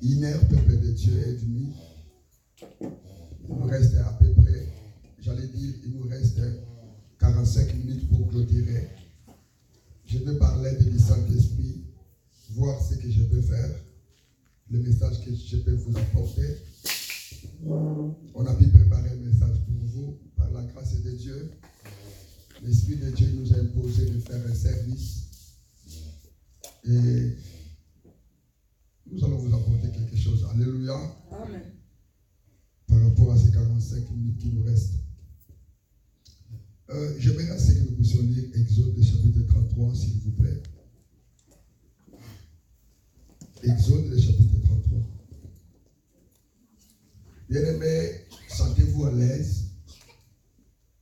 1 heure, peuple de Dieu, et demi. Il nous reste à peu près, j'allais dire, il nous reste 45 minutes pour clôturer. Je vais parler du Saint-Esprit, voir ce que je peux faire, le message que je peux vous apporter. On a pu préparer un message pour vous, par la grâce de Dieu. L'Esprit de Dieu nous a imposé de faire un service. Et nous allons vous apporter quelque chose. Alléluia. Amen. Par rapport à ces 45 minutes qui nous restent. J'aimerais assez que nous puissions lire Exode chapitre 33, s'il vous plaît. Exode chapitre 33. Bien-aimés, sentez-vous à l'aise.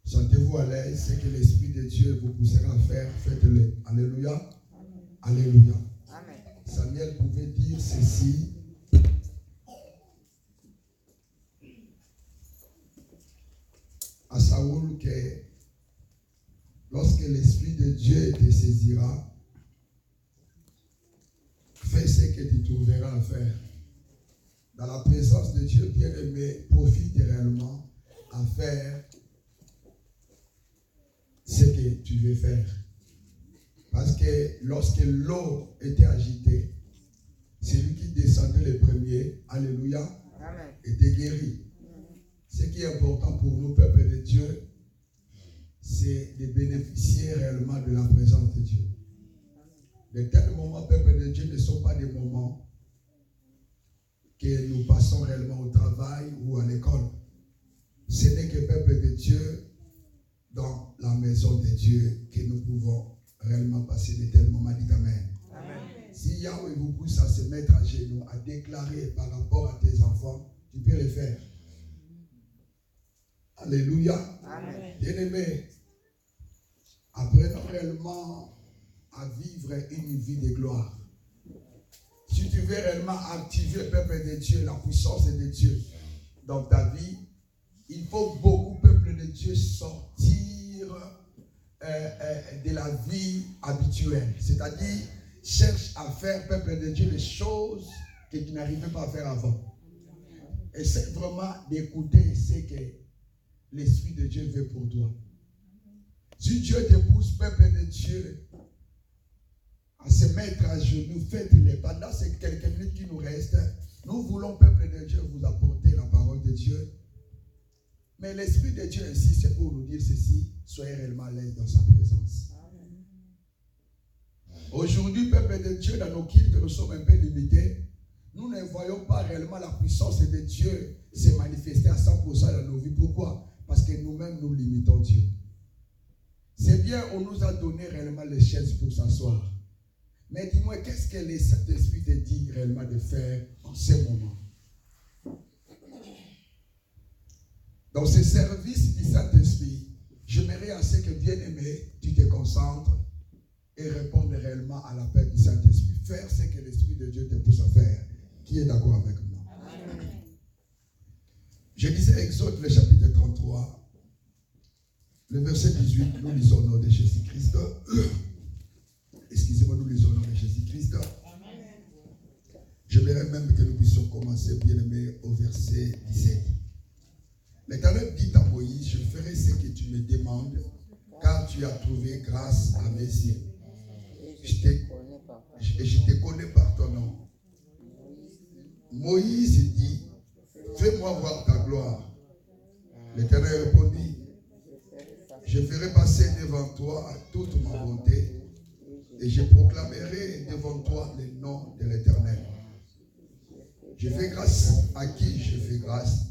Sentez-vous à l'aise. Ce que l'Esprit de Dieu vous poussera à faire, faites-le. Alléluia. Amen. Alléluia. Amen. Samuel pouvait dire ceci. À Saoul que lorsque l'Esprit de Dieu te saisira, fais ce que tu trouveras à faire. Dans la présence de Dieu, bien-aimé, profite réellement à faire ce que tu veux faire. Parce que lorsque l'eau était agitée, celui qui descendait le premier, alléluia, Amen. était guéri. Ce qui est important pour nous, peuple de Dieu, c'est de bénéficier réellement de la présence de Dieu. De tels moments, peuple de Dieu, ne sont pas des moments que nous passons réellement au travail ou à l'école. Ce n'est que, peuple de Dieu, dans la maison de Dieu, que nous pouvons réellement passer de tels moments. Dites Amen. Amen. Si Yahweh vous pousse à se mettre à genoux, à déclarer par rapport à tes enfants, tu peux le faire. Alléluia. Amen. Bien-aimés, apprenons réellement à vivre une vie de gloire. Si tu veux réellement activer le peuple de Dieu, la puissance de Dieu dans ta vie, il faut beaucoup, peuple de Dieu, sortir de la vie habituelle. C'est-à-dire, cherche à faire, peuple de Dieu, les choses que tu n'arrivais pas à faire avant. Essaie vraiment d'écouter ce que l'Esprit de Dieu veut pour toi. Si Dieu te pousse, peuple de Dieu, à se mettre à genoux, faites-le. Pendant ces quelques minutes qui nous restent, nous voulons, peuple de Dieu, vous apporter la parole de Dieu. Mais l'Esprit de Dieu insiste pour nous dire ceci, soyez réellement à l'aise dans sa présence. Aujourd'hui, peuple de Dieu, dans nos cultes, nous sommes un peu limités. Nous ne voyons pas réellement la puissance de Dieu se manifester à 100% dans nos vies. Pourquoi? Parce que nous-mêmes, nous limitons Dieu. C'est bien, on nous a donné réellement les chaises pour s'asseoir. Mais dis-moi, qu'est-ce que le Saint-Esprit te dit réellement de faire en ce moment? Dans ce service du Saint-Esprit, j'aimerais assez que, bien-aimé, tu te concentres et répondes réellement à l'appel du Saint-Esprit. Faire ce que l'Esprit de Dieu te pousse à faire. Qui est d'accord avec moi? Amen. Je lisais Exode, le chapitre 33. Le verset 18, nous lisons au nom de Jésus-Christ. Excusez-moi, nous lisons au nom de Jésus-Christ. J'aimerais même que nous puissions commencer, bien aimé, au verset 17. L'Éternel dit à Moïse, je ferai ce que tu me demandes, car tu as trouvé grâce à mes yeux. Et je te connais par ton nom. Moïse dit, fais-moi voir ta gloire. L'Éternel répondit, je ferai passer devant toi toute ma bonté et je proclamerai devant toi le nom de l'Éternel. Je fais grâce à qui je fais grâce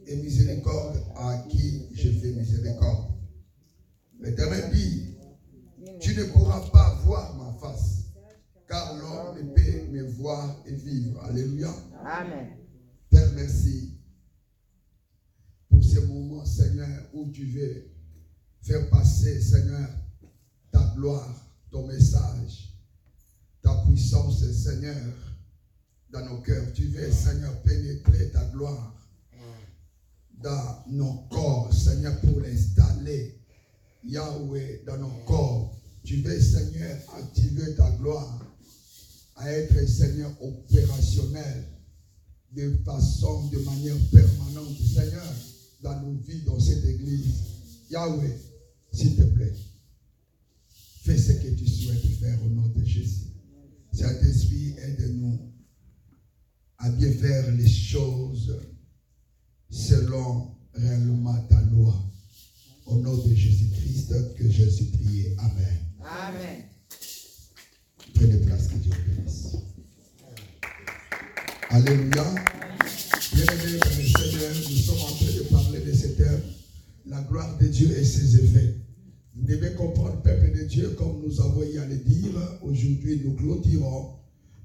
et miséricorde à qui je fais miséricorde. L'Éternel dit, tu ne pourras pas voir ma face, car l'homme ne peut me voir et vivre. Alléluia. Amen. Père, merci pour ce moment, Seigneur, où tu veux faire passer, Seigneur, ta gloire, ton message, ta puissance, Seigneur, dans nos cœurs. Tu veux, Seigneur, pénétrer ta gloire dans nos corps, Seigneur, pour l'installer, Yahweh, dans nos corps. Tu veux, Seigneur, activer ta gloire à être, Seigneur, opérationnel de façon, de manière permanente, Seigneur, dans nos vies, dans cette église. Yahweh, s'il te plaît, fais ce que tu souhaites faire au nom de Jésus. Saint-Esprit, aide-nous à bien faire les choses selon réellement ta loi. Au nom de Jésus-Christ, que je suis prié. Amen. Amen. Prenez place, que Dieu bénisse. Alléluia. Bien-aimés dans le Seigneur, nous sommes en train de parler de ce thème, la gloire de Dieu et ses effets. Vous devez comprendre, peuple de Dieu, comme nous avons eu à le dire, aujourd'hui nous clôturons.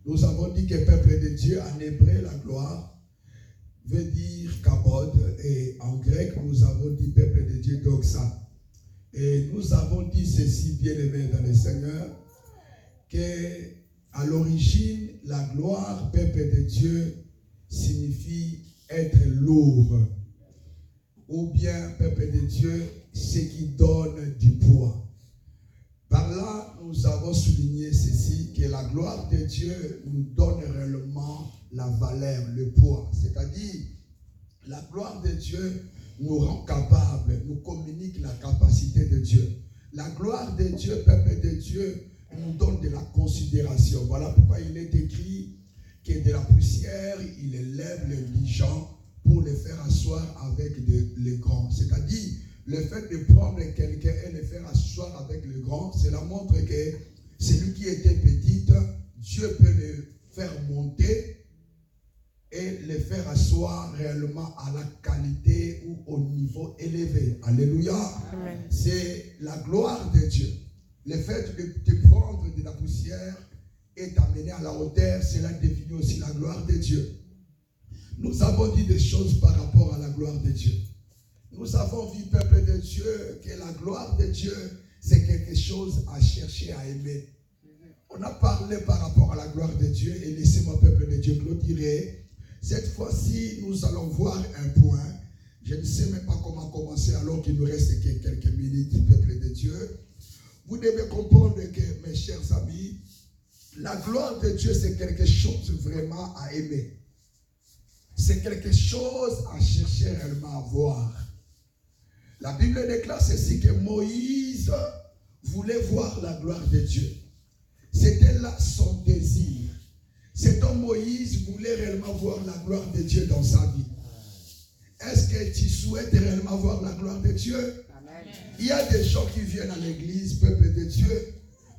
Nous avons dit que peuple de Dieu, en hébreu, la gloire, veut dire kabod, et en grec, nous avons dit peuple de Dieu, doxa. Et nous avons dit ceci, bien-aimés dans le Seigneur, que à l'origine, la gloire, peuple de Dieu, signifie être lourd. Ou bien, peuple de Dieu, ce qui donne du poids. Par là, nous avons souligné ceci, que la gloire de Dieu nous donne réellement la valeur, le poids. C'est-à-dire, la gloire de Dieu nous rend capables, nous communique la capacité de Dieu. La gloire de Dieu, peuple de Dieu, nous donne de la considération. Voilà pourquoi il est écrit que de la poussière, il élève les gens pour les faire asseoir avec les grands. C'est-à-dire, le fait de prendre quelqu'un et le faire asseoir avec le grand, cela montre que celui qui était petit, Dieu peut le faire monter et le faire asseoir réellement à la qualité ou au niveau élevé. Alléluia. Amen. C'est la gloire de Dieu. Le fait de te prendre de la poussière et t'amener à la hauteur, cela définit aussi la gloire de Dieu. Nous avons dit des choses par rapport à la gloire de Dieu. Nous avons vu, peuple de Dieu, que la gloire de Dieu, c'est quelque chose à chercher, à aimer. On a parlé par rapport à la gloire de Dieu, et laissez-moi, peuple de Dieu, clôturer. Cette fois-ci, nous allons voir un point. Je ne sais même pas comment commencer alors qu'il nous reste quelques minutes, peuple de Dieu. Vous devez comprendre que, mes chers amis, la gloire de Dieu, c'est quelque chose vraiment à aimer. C'est quelque chose à chercher réellement à voir. La Bible déclare ceci, que Moïse voulait voir la gloire de Dieu. C'était là son désir. Cet homme Moïse voulait réellement voir la gloire de Dieu dans sa vie. Est-ce que tu souhaites réellement voir la gloire de Dieu? Amen. Il y a des gens qui viennent à l'église, peuple de Dieu,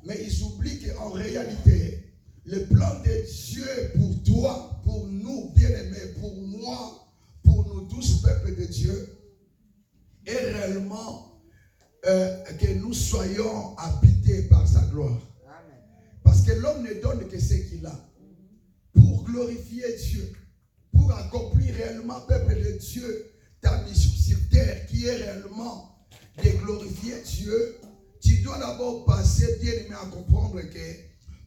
mais ils oublient qu'en réalité, le plan de Dieu pour toi, pour nous, bien-aimés, pour moi, pour nous tous, peuple de Dieu, est réellement que nous soyons habités par sa gloire. Amen. Parce que l'homme ne donne que ce qu'il a. Pour glorifier Dieu, pour accomplir réellement, peuple de Dieu, ta mission sur terre, qui est réellement de glorifier Dieu, tu dois d'abord passer, bien-aimé, à comprendre que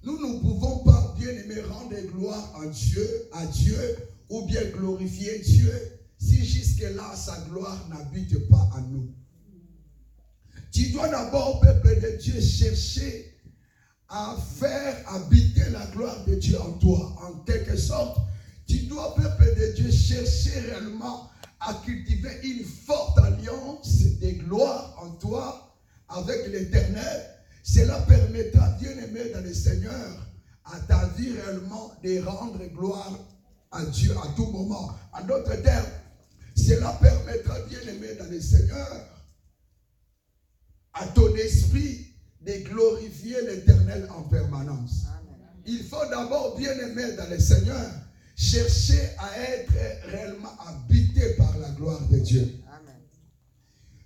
nous ne pouvons pas, bien-aimé, rendre gloire à Dieu, ou bien glorifier Dieu, si jusque-là, sa gloire n'habite pas en nous. Tu dois d'abord, peuple de Dieu, chercher à faire habiter la gloire de Dieu en toi. En quelque sorte, tu dois, peuple de Dieu, chercher réellement à cultiver une forte alliance de gloire en toi avec l'Éternel. Cela permettra, bien-aimé dans le Seigneur, à ta vie réellement de rendre gloire à Dieu à tout moment. En d'autres termes, cela permettra, bien-aimé dans le Seigneur, à ton esprit de glorifier l'Éternel en permanence. Amen. Il faut d'abord, bien-aimé dans le Seigneur, chercher à être réellement habité par la gloire de Dieu. Amen.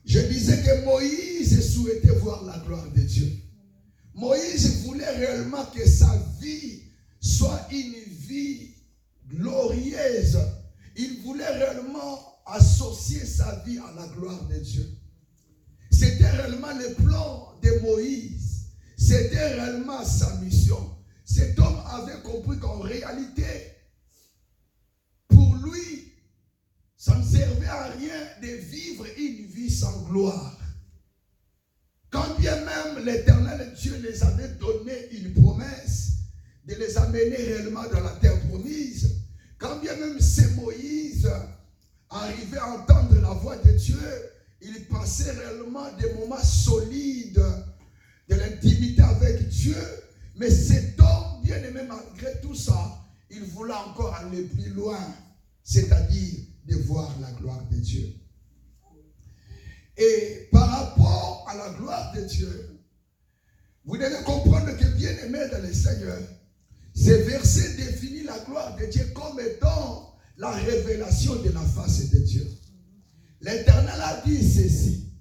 Je disais que Moïse souhaitait voir la gloire de Dieu. Moïse voulait réellement que sa vie soit une vie glorieuse. Il voulait réellement associer sa vie à la gloire de Dieu. C'était réellement le plan de Moïse. C'était réellement sa mission. Cet homme avait compris qu'en réalité, pour lui, ça ne servait à rien de vivre une vie sans gloire. Quand bien même l'Éternel Dieu les avait donné une promesse de les amener réellement dans la terre promise, quand bien même si Moïse arrivait à entendre la voix de Dieu, il passait réellement des moments solides de l'intimité avec Dieu. Mais cet homme, bien aimé, malgré tout ça, il voulait encore aller plus loin, c'est-à-dire de voir la gloire de Dieu. Et par rapport à la gloire de Dieu, vous devez comprendre que, bien aimé dans le Seigneur, ce verset définit la gloire de Dieu comme étant la révélation de la face de Dieu. L'Éternel a dit ceci.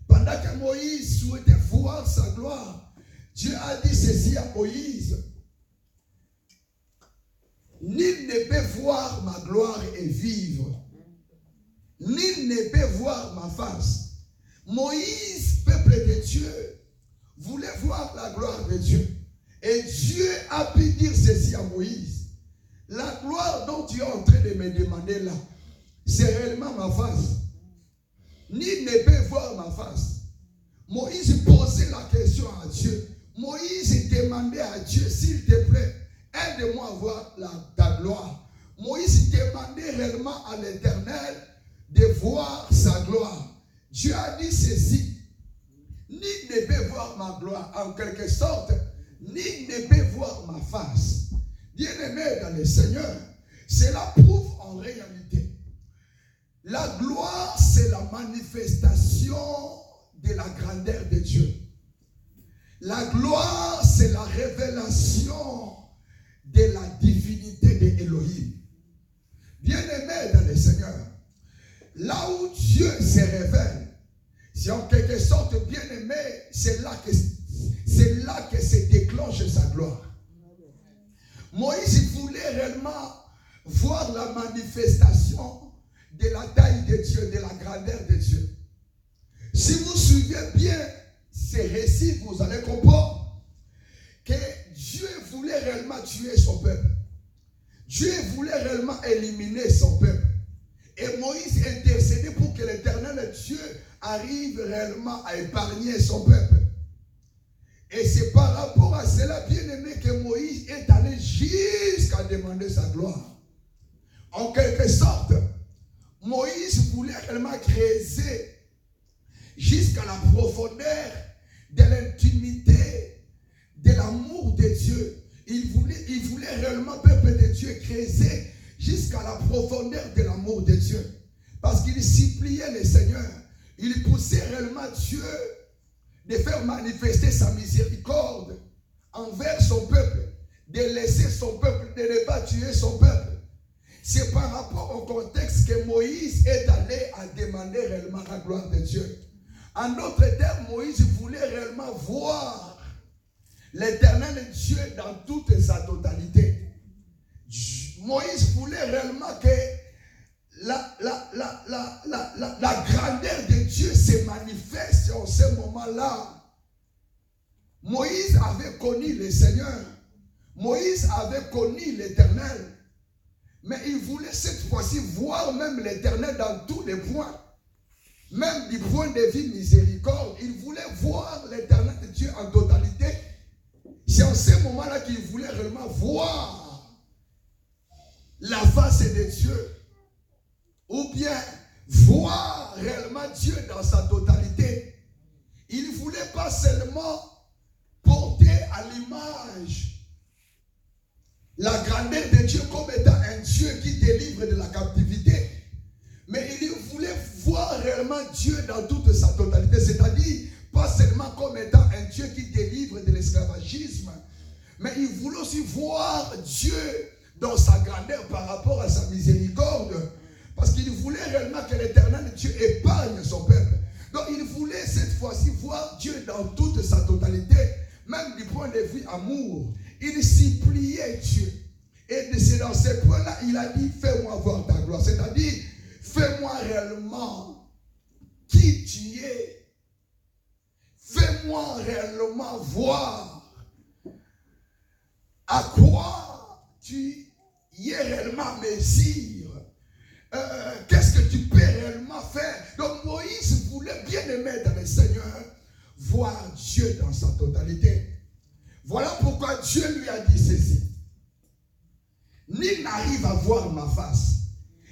Pendant que Moïse souhaitait voir sa gloire, Dieu a dit ceci à Moïse. Nul ne peut voir ma gloire et vivre. Nul ne peut voir ma face. Moïse, peuple de Dieu, voulait voir la gloire de Dieu. Et Dieu a pu dire ceci à Moïse. La gloire dont tu es en train de me demander là, c'est réellement ma face. Nul ne peut voir ma face. Moïse posait la question à Dieu. Moïse demandait à Dieu, s'il te plaît, aide-moi à voir ta gloire. Moïse demandait réellement à l'Éternel de voir sa gloire. Dieu a dit ceci. Nul ne peut voir ma gloire, en quelque sorte, nul ne peut voir ma face. Bien-aimé dans le Seigneur, cela prouve en réalité. La gloire, c'est la manifestation de la grandeur de Dieu. La gloire, c'est la révélation de la divinité d'Élohim. Bien-aimé dans le Seigneur, là où Dieu se révèle, c'est en quelque sorte, bien-aimé, c'est là que se déclenche sa gloire. Moïse voulait réellement voir la manifestation de la taille de Dieu, de la grandeur de Dieu. Si vous suivez bien ces récits, vous allez comprendre que Dieu voulait réellement tuer son peuple. Dieu voulait réellement éliminer son peuple. Et Moïse intercédait pour que l'Éternel Dieu arrive réellement à épargner son peuple. Et c'est par rapport à cela, bien aimé, que Moïse est allé jusqu'à demander sa gloire. En quelque sorte, Moïse voulait réellement creuser jusqu'à la profondeur de l'intimité, de l'amour de Dieu. Il voulait réellement, peuple de Dieu, creuser jusqu'à la profondeur de l'amour de Dieu. Parce qu'il suppliait le Seigneur. Il poussait réellement Dieu de faire manifester sa miséricorde envers son peuple, de laisser son peuple, de ne pas tuer son peuple. C'est par rapport au contexte que Moïse est allé à demander réellement la gloire de Dieu. En d'autres termes, Moïse voulait réellement voir l'Éternel Dieu dans toute sa totalité. Moïse voulait réellement que la grandeur de Dieu se manifeste en ce moment-là. Moïse avait connu le Seigneur. Moïse avait connu l'Éternel. Mais il voulait cette fois-ci voir même l'Éternel dans tous les points. Même du point de vue miséricorde, il voulait voir l'Éternel de Dieu en totalité. C'est en ce moment-là qu'il voulait réellement voir la face de Dieu. Ou bien voir réellement Dieu dans sa totalité. Il ne voulait pas seulement porter à l'image la grandeur de Dieu comme étant un Dieu qui délivre de la captivité. Mais il voulait voir réellement Dieu dans toute sa totalité. C'est-à-dire, pas seulement comme étant un Dieu qui délivre de l'esclavagisme, mais il voulait aussi voir Dieu dans sa grandeur par rapport à sa miséricorde. Parce qu'il voulait réellement que l'Éternel Dieu épargne son peuple. Donc il voulait cette fois-ci voir Dieu dans toute sa totalité, même du point de vue amour. Il suppliait Dieu. Et c'est dans ce point-là, il a dit, fais-moi voir ta gloire. C'est-à-dire, fais-moi réellement qui tu es. Fais-moi réellement voir à quoi tu es réellement mesure. Qu'est-ce que tu peux réellement faire? Donc Moïse voulait bien aimer dans le Seigneur voir Dieu dans sa totalité. Voilà pourquoi Dieu lui a dit ceci. Nul n'arrive à voir ma face.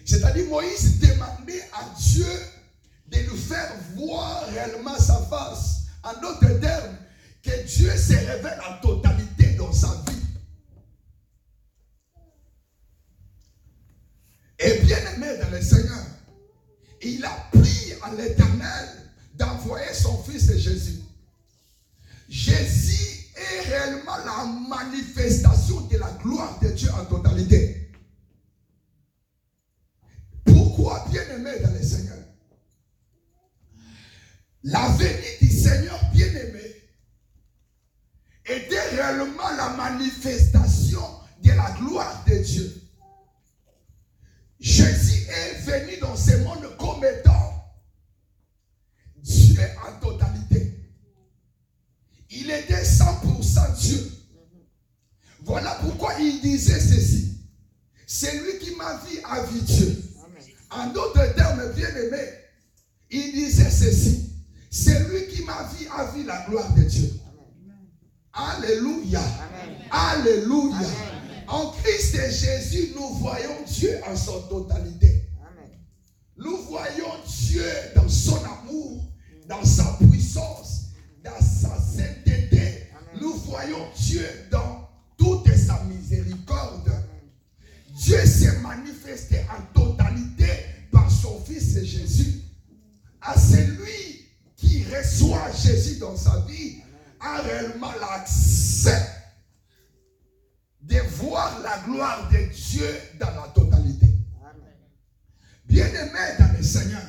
C'est-à-dire Moïse demandait à Dieu de lui faire voir réellement sa face. En d'autres termes, que Dieu se révèle en totalité dans sa vie. Et bien aimé dans le Seigneur, il a pris à l'Éternel d'envoyer son fils de Jésus. Jésus est réellement la manifestation de la gloire de Dieu en totalité. Pourquoi, bien aimé dans le Seigneur? La venue du Seigneur bien aimé était réellement la manifestation de la gloire de Dieu. Jésus est venu dans ce monde comme étant Dieu en totalité. Il était 100% Dieu. Voilà pourquoi il disait ceci. C'est lui qui m'a vu a vu Dieu. En d'autres termes, bien aimé, il disait ceci. C'est lui qui m'a vu a vu la gloire de Dieu. Alléluia. Amen. Alléluia. Amen. En Christ et Jésus, nous voyons Dieu en son totalité. Amen. Nous voyons Dieu dans son amour, dans sa puissance, dans sa sainteté. Amen. Nous voyons Dieu dans toute sa miséricorde. Amen. Dieu s'est manifesté en totalité par son Fils Jésus. À celui qui reçoit Jésus dans sa vie, a réellement l'accès de voir la gloire de Dieu dans la totalité. Amen. Bien-aimé dans le Seigneur,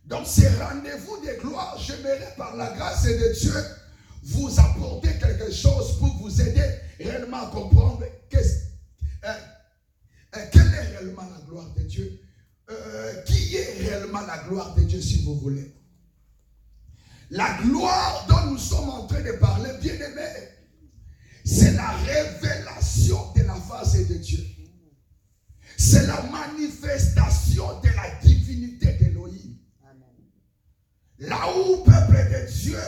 donc ces rendez-vous de gloire, j'aimerais par la grâce de Dieu vous apporter quelque chose pour vous aider réellement à comprendre quelle est réellement la gloire de Dieu. Qui est réellement la gloire de Dieu si vous voulez. La gloire dont nous sommes en train de parler, bien aimé, c'est la révélation de la face de Dieu. C'est la manifestation de la divinité d'Élohim. Là où, peuple de Dieu,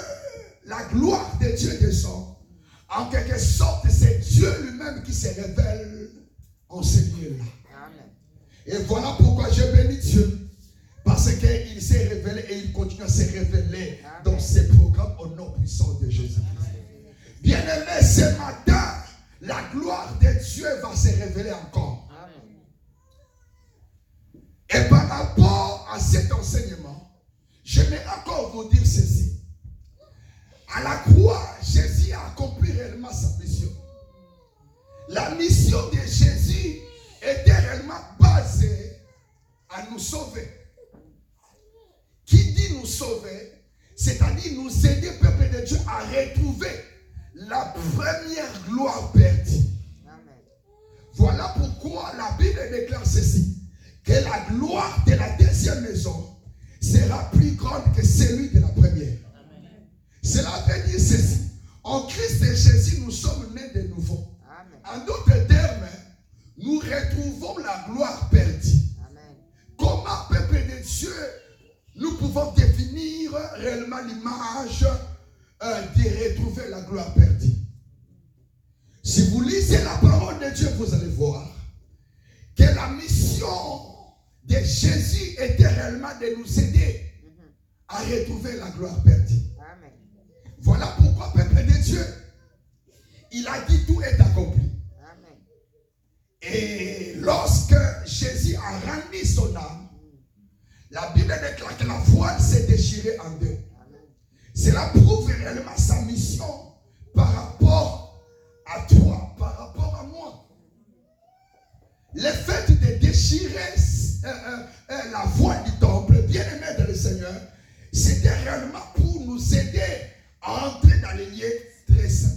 la gloire de Dieu descend, en quelque sorte, c'est Dieu lui-même qui se révèle en ce lieu-là. Et voilà pourquoi je bénis Dieu. Parce qu'il s'est révélé et il continue à se révéler dans ses programmes au nom puissant de Jésus. Bien-aimé, ce matin, la gloire de Dieu va se révéler encore. Et par rapport à cet enseignement, je vais encore vous dire ceci. À la croix, Jésus a accompli réellement sa mission. La mission de Jésus était réellement basée à nous sauver. Qui dit nous sauver, c'est-à-dire nous aider, peuple de Dieu, à retrouver la première gloire perdue. Amen. Voilà pourquoi la Bible déclare ceci, que la gloire de la deuxième maison sera plus grande que celui de la première. Amen. Cela veut dire ceci, en Christ et Jésus, nous sommes nés de nouveau. Amen. En d'autres termes, nous retrouvons la gloire perdue. Amen. Comment, peuple de Dieu, nous pouvons définir réellement l'image de retrouver la gloire perdue. Si vous lisez la parole de Dieu, vous allez voir que la mission de Jésus était réellement de nous aider à retrouver la gloire perdue. Amen. Voilà pourquoi, peuple de Dieu, il a dit tout est accompli. Amen. Et lorsque Jésus a rendu son âme, la Bible déclare que la voile s'est déchirée en deux. Cela prouve réellement sa mission par rapport à toi, par rapport à moi. Le fait de déchirer la voile du temple, bien aimé dans le Seigneur, c'était réellement pour nous aider à entrer dans les lieux très saints.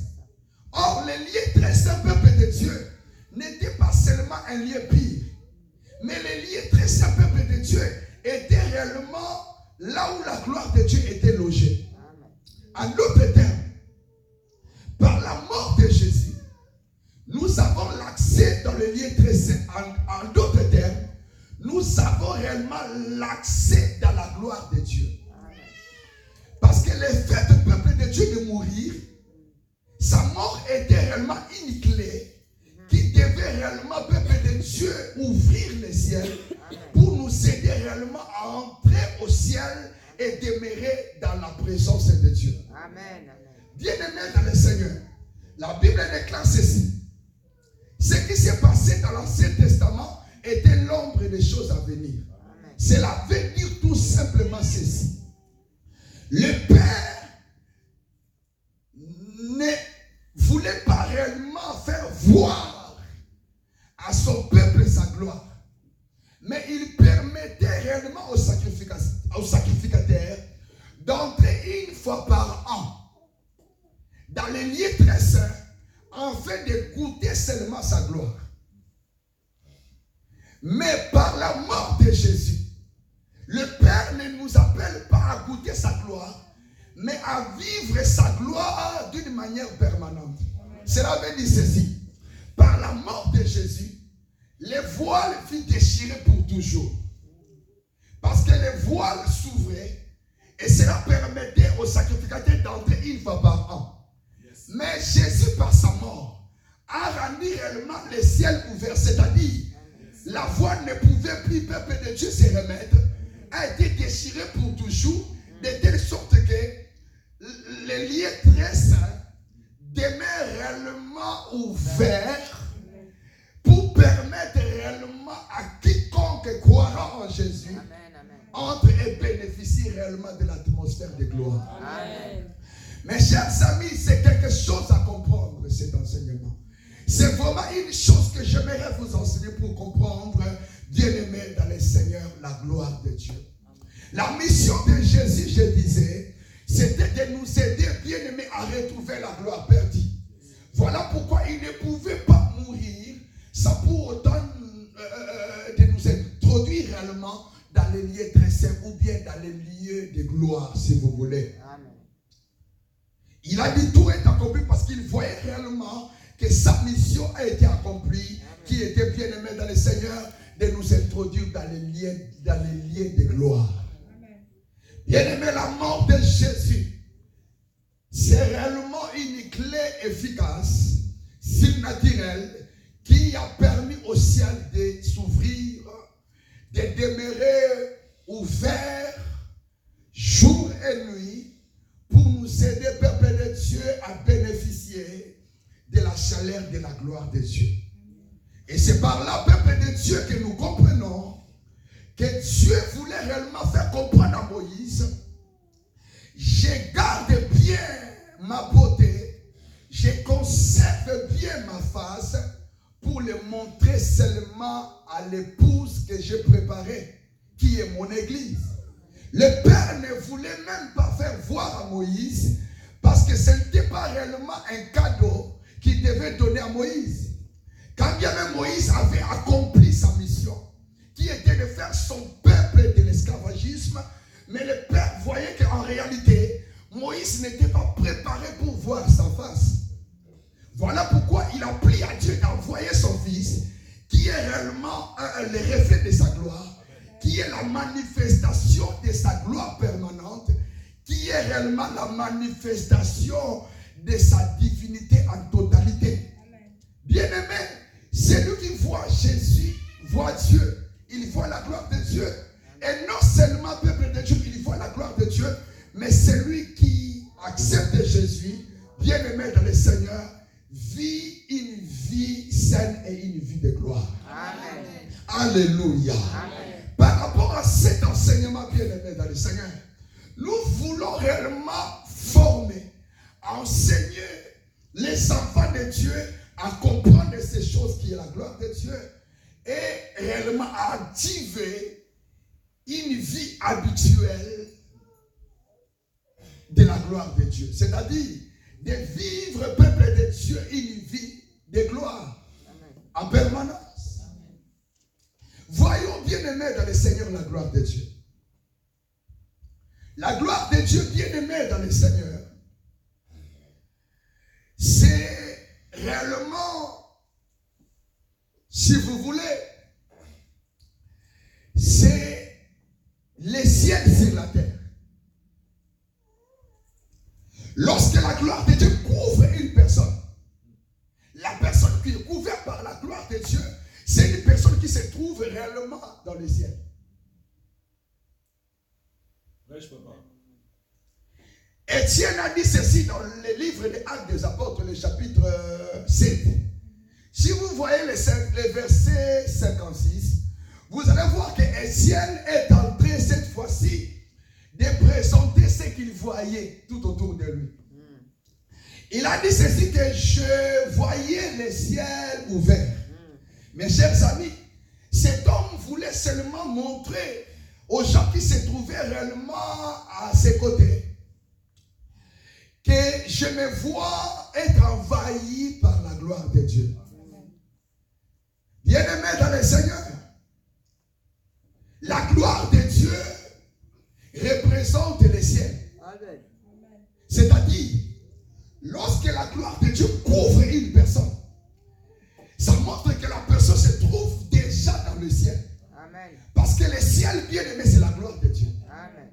Or, les lieux très saints, peuple de Dieu, n'étaient pas seulement un lieu pire, mais les lieux très saints, peuple de Dieu, était réellement là où la gloire de Dieu était logée. En d'autres termes, par la mort de Jésus, nous avons l'accès dans le lieu très saint. En d'autres termes, nous avons réellement l'accès dans la gloire de Dieu. Parce que le fait du peuple de Dieu de mourir, sa mort était réellement une clé qui devait réellement, peuple de Dieu, ouvrir les ciels pour nous aider réellement à entrer au ciel et demeurer dans la présence de Dieu. Amen. Bien-aimés dans le Seigneur, la Bible déclare ceci. Ce qui s'est passé dans l'Ancien Testament était l'ombre des choses à venir. Cela veut dire tout simplement ceci. Le Père ne voulait pas réellement faire voir à son peuple sa gloire. Mais il permettait réellement aux sacrificateurs d'entrer une fois par an dans les lieux très saints afin de goûter seulement sa gloire. Mais par la mort de Jésus, le Père ne nous appelle pas à goûter sa gloire, mais à vivre sa gloire d'une manière permanente. Cela veut dire ceci. Par la mort de Jésus, les voiles furent déchirées pour toujours. Parce que les voiles s'ouvraient et cela permettait aux sacrificateurs d'entrer une fois par an. Mais Jésus, par sa mort, a rendu réellement le ciel ouvert. C'est-à-dire, la voile ne pouvait plus, peuple de Dieu, se remettre, a été déchirée pour toujours, de telle sorte que les lieux très saints demeurent réellement ouverts pour permettre réellement à quiconque croira en Jésus entre et bénéficie réellement de l'atmosphère de gloire. Amen. Mes chers amis, c'est quelque chose à comprendre cet enseignement. C'est vraiment une chose que j'aimerais vous enseigner pour comprendre, bien-aimés dans le Seigneur, la gloire de Dieu. La mission de Jésus, je disais, c'était de nous aider, bien-aimés, à retrouver la gloire perdue. Voilà pourquoi il ne pouvait pas mourir sans pour autant de nous introduire réellement dans les lieux très saints ou bien dans les lieux de gloire, si vous voulez. Amen. Il a dit tout est accompli parce qu'il voyait réellement que sa mission a été accomplie, qui était bien aimé dans le Seigneur, de nous introduire dans les lieux de gloire. Bien aimé, la mort de Jésus, c'est réellement une clé efficace, surnaturelle, qui a permis au ciel de s'ouvrir, de demeurer ouvert jour et nuit pour nous aider, peuple de Dieu, à bénéficier de la chaleur de la gloire de Dieu. Et c'est par là, peuple de Dieu, que nous comprenons que Dieu voulait réellement faire comprendre à Moïse: je garde bien ma beauté, je conserve bien ma face pour le montrer seulement à l'épouse que j'ai préparée, qui est mon église. Le Père ne voulait même pas faire voir à Moïse parce que ce n'était pas réellement un cadeau qu'il devait donner à Moïse. Quand bien même Moïse avait accompli sa mission, qui était de faire son peuple de l'esclavagisme, mais le Père voyait qu'en réalité, Moïse n'était pas préparé pour voir sa face. Voilà pourquoi il a prié à Dieu d'envoyer son fils, qui est réellement le reflet de sa gloire, qui est la manifestation de sa gloire permanente, qui est réellement la manifestation de sa divinité en totalité. Bien-aimé, celui qui voit Jésus voit Dieu. Il voit la gloire de Dieu. Et non seulement peuple de Dieu, il voit la gloire de Dieu, mais celui qui accepte Jésus, bien-aimé dans le Seigneur, vit une vie saine et une vie de gloire. Amen. Alléluia. Amen. Par rapport à cet enseignement, bien-aimé dans le Seigneur, nous voulons réellement former, enseigner les enfants de Dieu à comprendre ces choses qui est la gloire de Dieu et réellement à activer une vie habituelle de la gloire de Dieu. C'est-à-dire de vivre, peuple de Dieu, une vie de gloire. Amen. En permanence. Amen. Voyons, bien-aimés dans le Seigneur, la gloire de Dieu. La gloire de Dieu, bien-aimé dans le Seigneur, c'est réellement, si vous voulez, c'est les ciels sur la terre. Lorsque la gloire de Dieu couvre une personne, la personne qui est couverte par la gloire se trouve réellement dans le ciel. Étienne a dit ceci dans le livre des Actes des Apôtres, le chapitre 7. Si vous voyez les versets 56, vous allez voir que Étienne est en train cette fois-ci de présenter ce qu'il voyait tout autour de lui. Il a dit ceci, que je voyais le ciel ouvert. Mes chers amis, cet homme voulait seulement montrer aux gens qui se trouvaient réellement à ses côtés que je me vois être envahi par la gloire de Dieu. Bien-aimés dans le Seigneur, la gloire de Dieu représente le ciel. C'est-à-dire, lorsque la gloire de Dieu couvre une personne, ça montre que la personne se trouve déjà dans le ciel. Amen. Parce que le ciel, bien aimé, c'est la gloire de Dieu. Amen.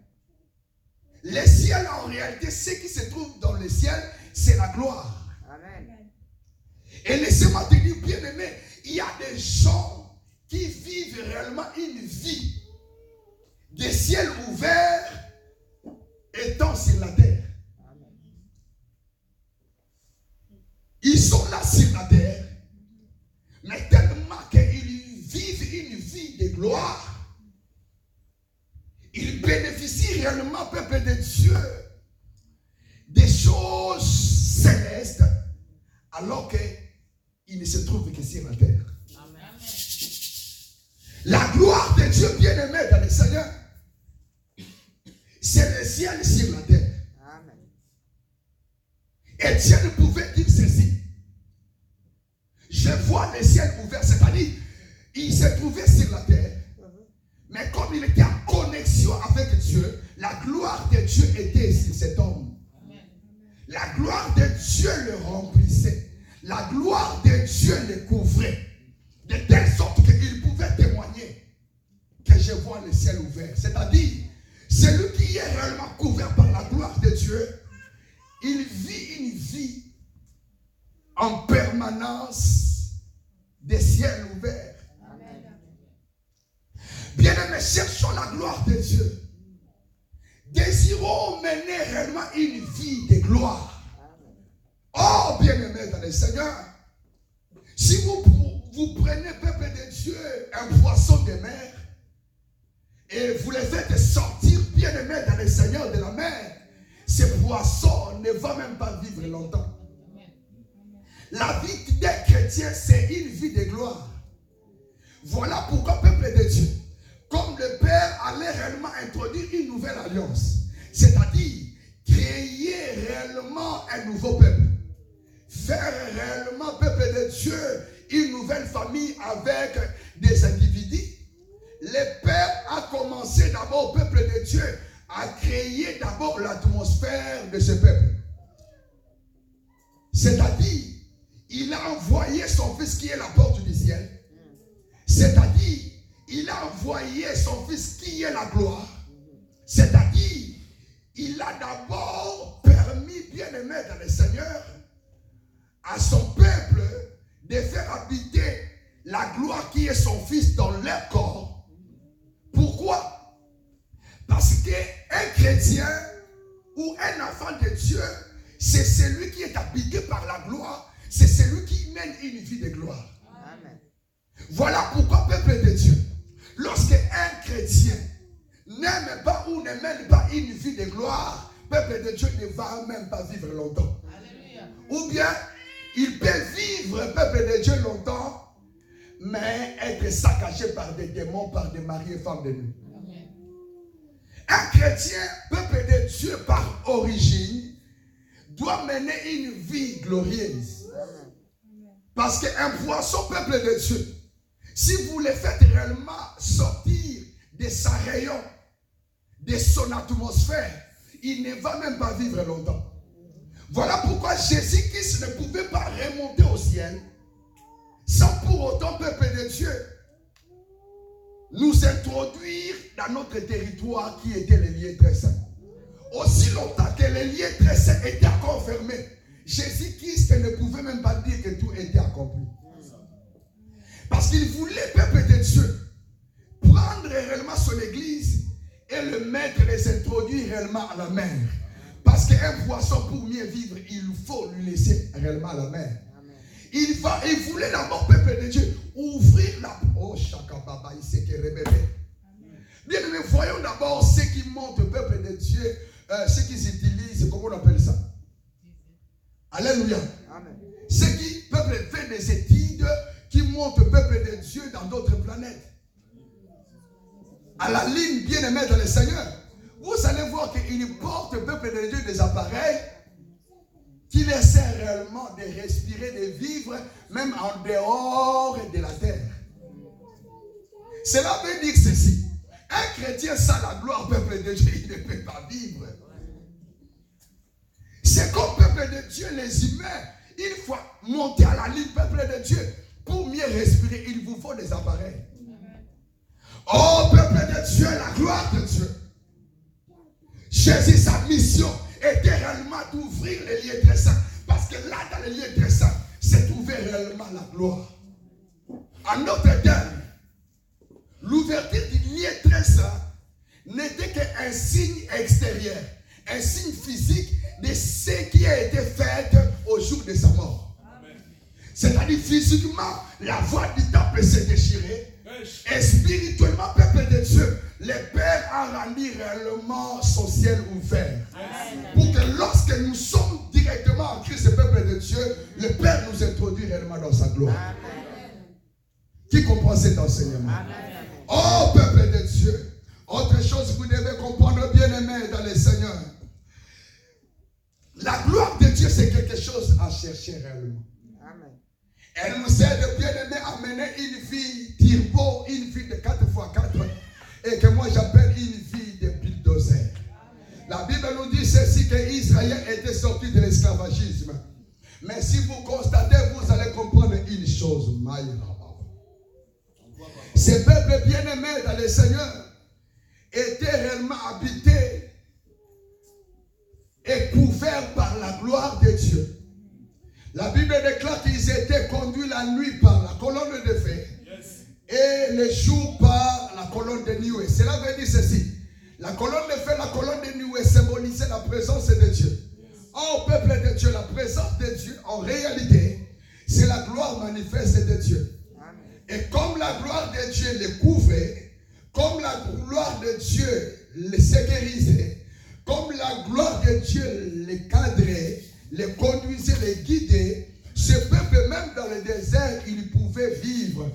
Le ciel, en réalité, ce qui se trouve dans le ciel, c'est la gloire. Amen. Et laissez-moi te dire, bien aimé, il y a des gens qui vivent réellement une vie de ciel ouvert étant sur la terre. Amen. Ils sont là sur la terre, mais tellement qu'ils vivent une vie de gloire, ils bénéficient réellement, peuple de Dieu, des choses célestes, alors qu'ils ne se trouvent que sur la terre. Amen. La gloire de Dieu bien-aimé dans le Seigneur, c'est le ciel sur la terre. Amen. Étienne pouvait dire ceci: je vois le ciel ouvert, c'est-à-dire il se trouvait sur la terre, mais comme il était en connexion avec Dieu, la gloire de Dieu était sur cet homme. Amen. La gloire de Dieu le remplissait, la gloire de Dieu le couvrait, de telle sorte qu'il pouvait témoigner que je vois le ciel ouvert. C'est-à-dire, celui qui est réellement couvert par la gloire de Dieu, il vit une vie en permanence des ciels ouverts. Amen. Bien-aimés, cherchons la gloire de Dieu. Désirons mener réellement une vie de gloire. Oh, bien-aimés dans le Seigneur, si vous prenez, peuple de Dieu, un poisson de mer, et vous les faites sortir, bien-aimés dans le Seigneur, de la mer, ce poisson ne va même pas vivre longtemps. La vie des chrétiens, c'est une vie de gloire. Voilà pourquoi, peuple de Dieu, comme le Père allait réellement introduire une nouvelle alliance, c'est-à-dire créer réellement un nouveau peuple, faire réellement, peuple de Dieu, une nouvelle famille avec des individus, le Père a commencé d'abord, peuple de Dieu, à créer d'abord l'atmosphère de ce peuple. C'est-à-dire, il a envoyé son fils qui est la porte du ciel. C'est-à-dire, il a envoyé son fils qui est la gloire. C'est-à-dire, il a d'abord permis, bien-aimé dans le Seigneur, à son peuple de faire habiter la gloire qui est son fils dans leur corps. Pourquoi? Parce qu'un chrétien ou un enfant de Dieu, c'est celui qui est habité par la gloire. C'est celui qui mène une vie de gloire. Amen. Voilà pourquoi, peuple de Dieu, lorsque un chrétien n'aime pas ou ne mène pas une vie de gloire, peuple de Dieu ne va même pas vivre longtemps. Alléluia. Ou bien, il peut vivre, peuple de Dieu, longtemps, mais être saccagé par des démons, par des maris et femmes de nuit. Amen. Un chrétien, peuple de Dieu par origine, doit mener une vie glorieuse. Parce qu'un poisson, peuple de Dieu, si vous le faites réellement sortir de sa rayon, de son atmosphère, il ne va même pas vivre longtemps. Voilà pourquoi Jésus-Christ ne pouvait pas remonter au ciel sans pour autant, peuple de Dieu, nous introduire dans notre territoire qui était le lieu très saint. Aussi longtemps que le lieu très saint était encore fermé, Jésus-Christ ne pouvait même pas dire que tout était accompli. Parce qu'il voulait, peuple de de Dieu, prendre réellement son église et le mettre, les introduire réellement à la mer. Parce qu'un poisson, pour mieux vivre, il faut lui laisser réellement à la mer. Il voulait d'abord, peuple de Dieu, ouvrir la... Oh, Chakababa, il sait qu'il est rébébé. Bien, mais voyons d'abord ce qui montre, peuple de Dieu, ce qu'ils utilisent, comment on appelle ça? Alléluia. Amen. Ce qui, peuple, fait des études qui montrent, peuple de Dieu, dans d'autres planètes. À la ligne bien-aimée dans le Seigneur. Vous allez voir qu'il porte, peuple de Dieu, des appareils qui essaient réellement de respirer, de vivre, même en dehors de la terre. Cela veut dire ceci. Un chrétien sans la gloire, peuple de Dieu, il ne peut pas vivre. C'est comme peuple de Dieu, les humains, il faut monter à la ligne, peuple de Dieu. Pour mieux respirer, il vous faut des appareils. Oh, peuple de Dieu, la gloire de Dieu. Jésus, sa mission était réellement d'ouvrir les lieux très saints. Parce que là, dans les lieux très saints, c'est trouver réellement la gloire. En notre terme, l'ouverture du lieu très saint n'était qu'un signe extérieur, un signe physique de ce qui a été fait au jour de sa mort. C'est-à-dire physiquement, la voie du temple s'est déchirée. Et spirituellement, peuple de Dieu, le Père a rendu réellement son ciel ouvert. Pour que lorsque nous sommes directement en Christ, peuple de Dieu, le Père nous introduit réellement dans sa gloire. Qui comprend cet enseignement? Oh, peuple de Dieu, autre chose que vous devez comprendre, bien aimé dans le Seigneur. La gloire de Dieu, c'est quelque chose à chercher réellement. Elle nous aide, bien aimé, à mener une vie turbo, une vie de 4x4, et que moi j'appelle une vie de bulldozer. La Bible nous dit ceci, que Israël était sorti de l'esclavagisme. Mais si vous constatez, vous allez comprendre une chose. Ces peuples bien-aimés dans le Seigneur étaient réellement habités et couverts par la gloire de Dieu. La Bible déclare qu'ils étaient conduits la nuit par la colonne de feu et le jour par la colonne de nuée. Cela veut dire ceci. La colonne de feu, la colonne de nuée symbolisait la présence de Dieu. Oh, peuple de Dieu, la présence de Dieu, en réalité, c'est la gloire manifeste de Dieu. Et comme la gloire de Dieu les couvrait, comme la gloire de Dieu les sécurisait, comme la gloire de Dieu les cadrait, les conduisait, les guidait, ce peuple, même dans le désert, il pouvait vivre.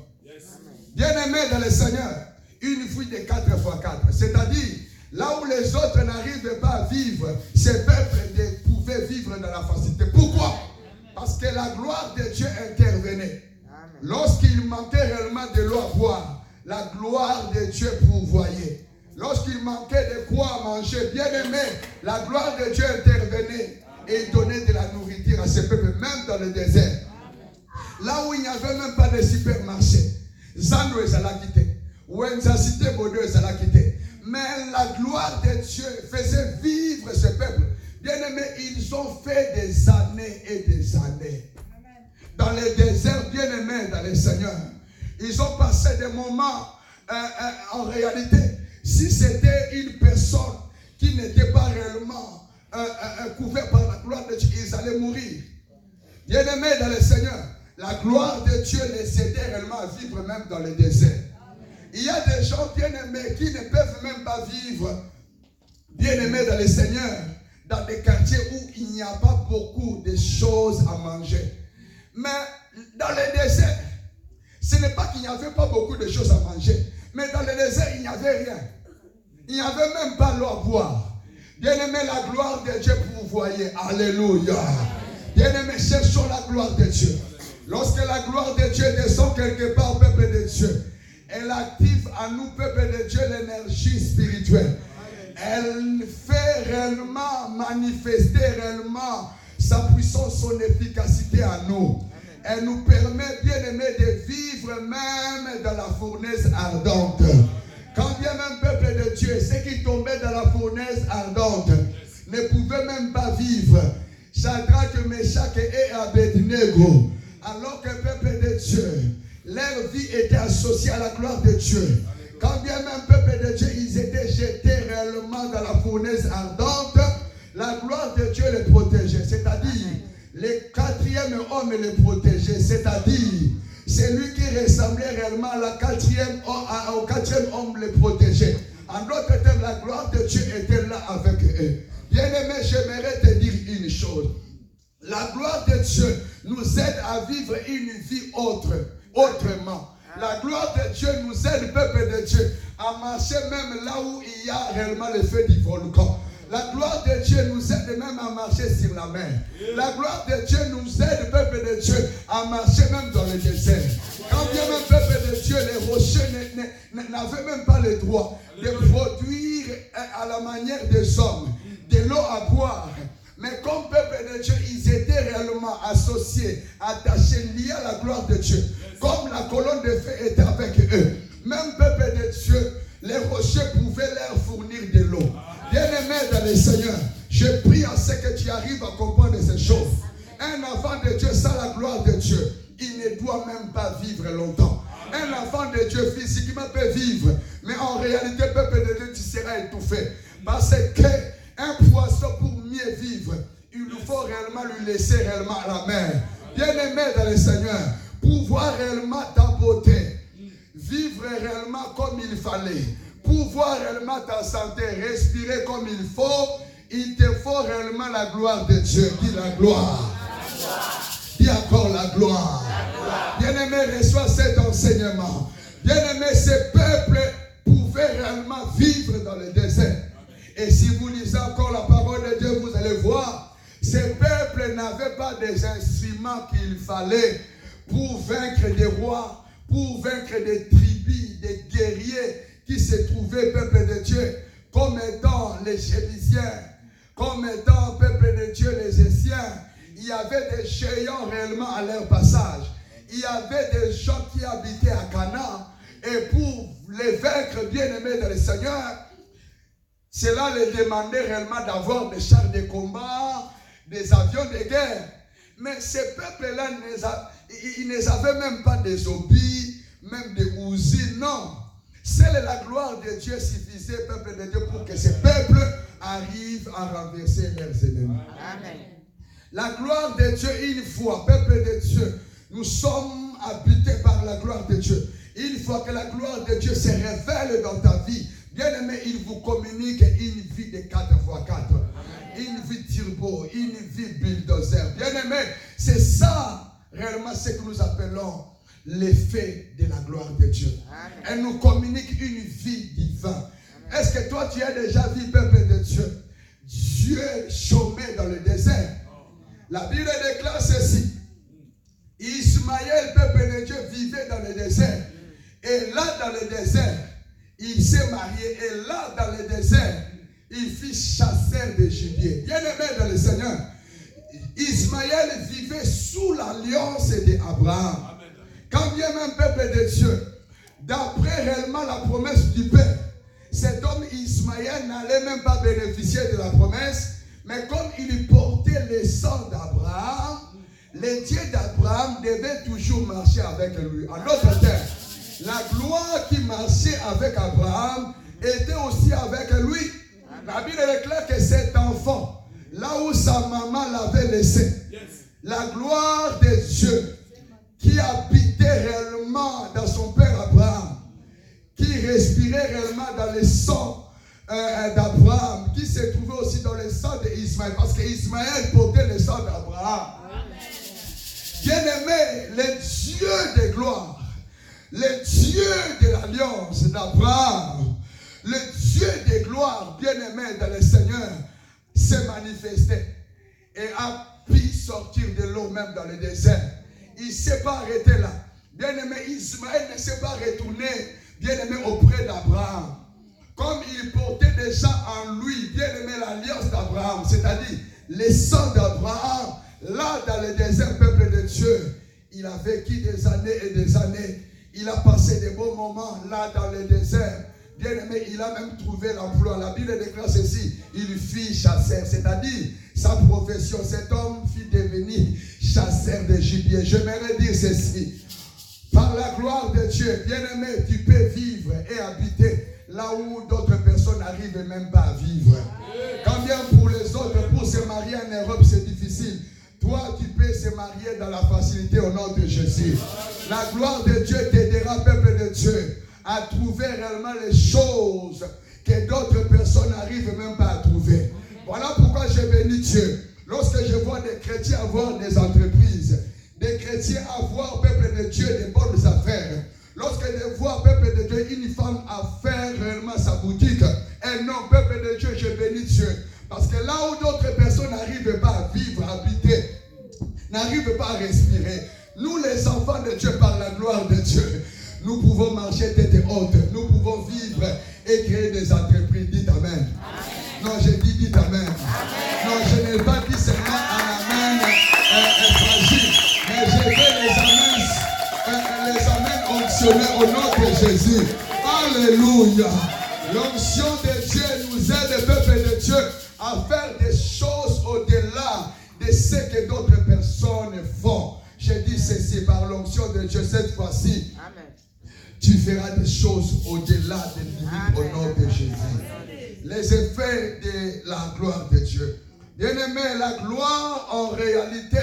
Bien-aimé dans le Seigneur, une vie de 4x4. C'est-à-dire, là où les autres n'arrivent pas à vivre, ces peuples pouvaient vivre dans la facilité. Pourquoi? Parce que la gloire de Dieu intervenait. Lorsqu'il manquait réellement de l'eau à boire, la gloire de Dieu pourvoyait. Lorsqu'il manquait de quoi manger, bien aimé, la gloire de Dieu intervenait et donnait de la nourriture à ces peuples, même dans le désert. Là où il n'y avait même pas de supermarché, Zando et Zalakité, Wenzasité Bodo et Zalakité. Mais la gloire de Dieu faisait vivre ce peuple. Bien aimé, ils ont fait des années et des années. Dans les déserts, bien aimés dans les seigneurs, ils ont passé des moments, en réalité, si c'était une personne qui n'était pas réellement couverte par la gloire de Dieu, ils allaient mourir. Bien aimés dans les seigneurs, la gloire de Dieu les aidait réellement à vivre même dans le désert. Il y a des gens bien aimés qui ne peuvent même pas vivre, bien aimés dans les seigneurs, dans des quartiers où il n'y a pas beaucoup de choses à manger. Mais dans le désert, ce n'est pas qu'il n'y avait pas beaucoup de choses à manger. Mais dans le désert, il n'y avait rien. Il n'y avait même pas l'eau à boire. Bien-aimé, la gloire de Dieu pourvoyait. Alléluia. Bien-aimé, cherchons la gloire de Dieu. Lorsque la gloire de Dieu descend quelque part au peuple de Dieu, elle active à nous, peuple de Dieu, l'énergie spirituelle. Elle fait réellement manifester réellement sa puissance, son efficacité à nous. Elle nous permet, bien aimé, de vivre même dans la fournaise ardente. Quand bien même peuple de Dieu, ceux qui tombaient dans la fournaise ardente ne pouvaient même pas vivre. Shadrach, Meshach et Abednego. Alors que peuple de Dieu, leur vie était associée à la gloire de Dieu. Quand bien même peuple de Dieu, ils étaient jetés réellement dans la fournaise ardente, la gloire de Dieu les protégeait. C'est-à-dire, le quatrième homme les protégeait. C'est-à-dire, c'est lui qui ressemblait réellement à au quatrième homme les protégeait. En d'autres termes, la gloire de Dieu était là avec eux. Bien-aimé, j'aimerais te dire une chose. La gloire de Dieu nous aide à vivre une vie autrement. La gloire de Dieu nous aide, peuple de Dieu, à marcher même là où il y a réellement le feu du volcan. La gloire de Dieu nous aide même à marcher sur la mer. La gloire de Dieu nous aide, peuple de Dieu, à marcher même dans le désert. Quand bien même, peuple de Dieu, les rochers n'avaient même pas le droit de produire à la manière des hommes de l'eau à boire. Mais comme peuple de Dieu, ils étaient réellement associés, attachés, liés à la gloire de Dieu. Comme la colonne de feu était avec eux. Même peuple de Dieu, les rochers pouvaient leur fournir de l'eau. Bien-aimé dans le Seigneur, je prie à ce que tu arrives à comprendre ces choses. Un enfant de Dieu sans la gloire de Dieu, il ne doit même pas vivre longtemps. Un enfant de Dieu physiquement peut vivre, mais en réalité, peuple de Dieu, tu seras étouffé. Parce que un poisson, pour mieux vivre, il nous faut réellement lui laisser réellement à la mer. Bien-aimé dans le Seigneur, pour voir réellement ta beauté, vivre réellement comme il fallait, pour voir réellement ta santé, respirer comme il faut, il te faut réellement la gloire de Dieu. Dis la gloire. Dis encore la gloire. Bien-aimé, reçois cet enseignement. Bien-aimé, ce peuple pouvait réellement vivre dans le désert. Et si vous lisez encore la parole de Dieu, vous allez voir, ces peuples n'avaient pas des instruments qu'il fallait pour vaincre des rois, pour vaincre des tribus, des guerriers qui se trouvaient, peuple de Dieu, comme étant les Jébusiens, comme étant, peuple de Dieu, les Essiens. Il y avait des géants réellement à leur passage. Il y avait des gens qui habitaient à Canaan. Et pour les vaincre, bien-aimés dans le Seigneur, cela les demandait réellement d'avoir des chars de combat, des avions de guerre. Mais ces peuples-là, ils n'avaient même pas des obus, même des usines, non. Seule la gloire de Dieu suffisait, peuple de Dieu, pour que ces peuples arrivent à renverser leurs ennemis. Amen. La gloire de Dieu, une fois, peuple de Dieu, nous sommes habités par la gloire de Dieu. Une fois que la gloire de Dieu se révèle dans ta vie, bien-aimé, il vous communique une vie de 4x4. Amen. Une vie turbo, une vie bulldozer. Bien-aimé, c'est ça réellement ce que nous appelons l'effet de la gloire de Dieu. Amen. Elle nous communique une vie divine. Est-ce que toi tu as déjà vu, peuple de Dieu, Dieu chômait dans le désert? La Bible déclare ceci. Ismaël, peuple de Dieu, vivait dans le désert. Et là, dans le désert, il s'est marié. Et là, dans le désert, il fit chasseur de gibier. Bien-aimé dans le Seigneur, Ismaël vivait sous l'alliance d'Abraham. Quand bien même, peuple de Dieu, d'après réellement la promesse du Père, cet homme Ismaël n'allait même pas bénéficier de la promesse, mais comme il portait le sang d'Abraham, le Dieu d'Abraham devait toujours marcher avec lui. En d'autres termes, la gloire qui marchait avec Abraham était aussi avec lui. La Bible déclare que cet enfant, là où sa maman l'avait laissé, la gloire de Dieu qui habitait réellement dans son père Abraham, qui respirait réellement dans le sang d'Abraham, qui se trouvait aussi dans le sang d'Ismaël, parce qu'Ismaël portait le sang d'Abraham. Bien-aimé, le Dieu de gloire, le Dieu de l'alliance d'Abraham, le Dieu de gloire, bien-aimé dans le Seigneur, s'est manifesté et a pu sortir de l'eau même dans le désert. Il ne s'est pas arrêté là. Bien-aimé, Ismaël ne s'est pas retourné, bien-aimé, auprès d'Abraham. Comme il portait déjà en lui, bien-aimé, l'alliance d'Abraham, c'est-à-dire le sang d'Abraham, là dans le désert, peuple de Dieu, il a vécu des années et des années. Il a passé des beaux moments là dans le désert. Bien-aimé, il a même trouvé l'emploi. La Bible déclare ceci, il fit chasseur, c'est-à-dire sa profession, cet homme fit devenir chasseur de gibier. J'aimerais dire ceci. Par par la gloire de Dieu, bien-aimé, tu peux vivre et habiter là où d'autres personnes n'arrivent même pas à vivre. Quand bien pour les autres, pour se marier en Europe, c'est difficile. Toi, tu peux se marier dans la facilité au nom de Jésus. La gloire de Dieu t'aidera, peuple de Dieu, à trouver réellement les choses que d'autres personnes n'arrivent même pas à trouver. Voilà pourquoi je bénis Dieu. Lorsque je vois des chrétiens avoir des entreprises, des chrétiens avoir, peuple de Dieu, des bonnes affaires, lorsque je vois, peuple de Dieu, une femme à faire réellement sa boutique, et non, peuple de Dieu, je bénis Dieu. Parce que là où d'autres personnes n'arrivent pas à vivre, à habiter, n'arrivent pas à respirer, nous les enfants de Dieu, par la gloire de Dieu, nous pouvons marcher tête haute, nous pouvons vivre et créer des entreprises. Dites Amen. Amen. Non, j'ai dit dites Amen. Amen. Non, je n'ai pas dit seulement un Amen fragile, mais je veux les Amen onctionnés au nom de Jésus. Alléluia. L'onction de Dieu nous aide, peuple de Dieu, à faire des choses au-delà de ce que d'autres personnes font. Je dis ceci, par l'onction de Dieu, cette fois-ci, tu feras des choses au-delà des limites au nom de Jésus. Les effets de la gloire de Dieu. Bien-aimé, la gloire en réalité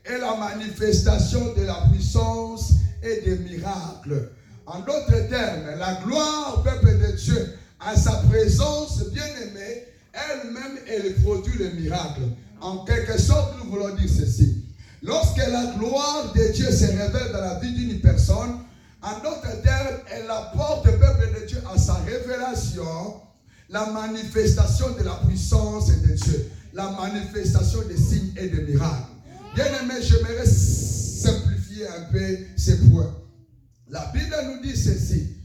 est la manifestation de la puissance et des miracles. En d'autres termes, la gloire, peuple de Dieu, à sa présence bien-aimée, elle-même, elle produit le miracle. En quelque sorte, nous voulons dire ceci. Lorsque la gloire de Dieu se révèle dans la vie d'une personne, en d'autres termes, elle apporte, peuple de Dieu, à sa révélation, la manifestation de la puissance de Dieu, la manifestation des signes et des miracles. Bien-aimé, j'aimerais simplifier un peu ces points. La Bible nous dit ceci.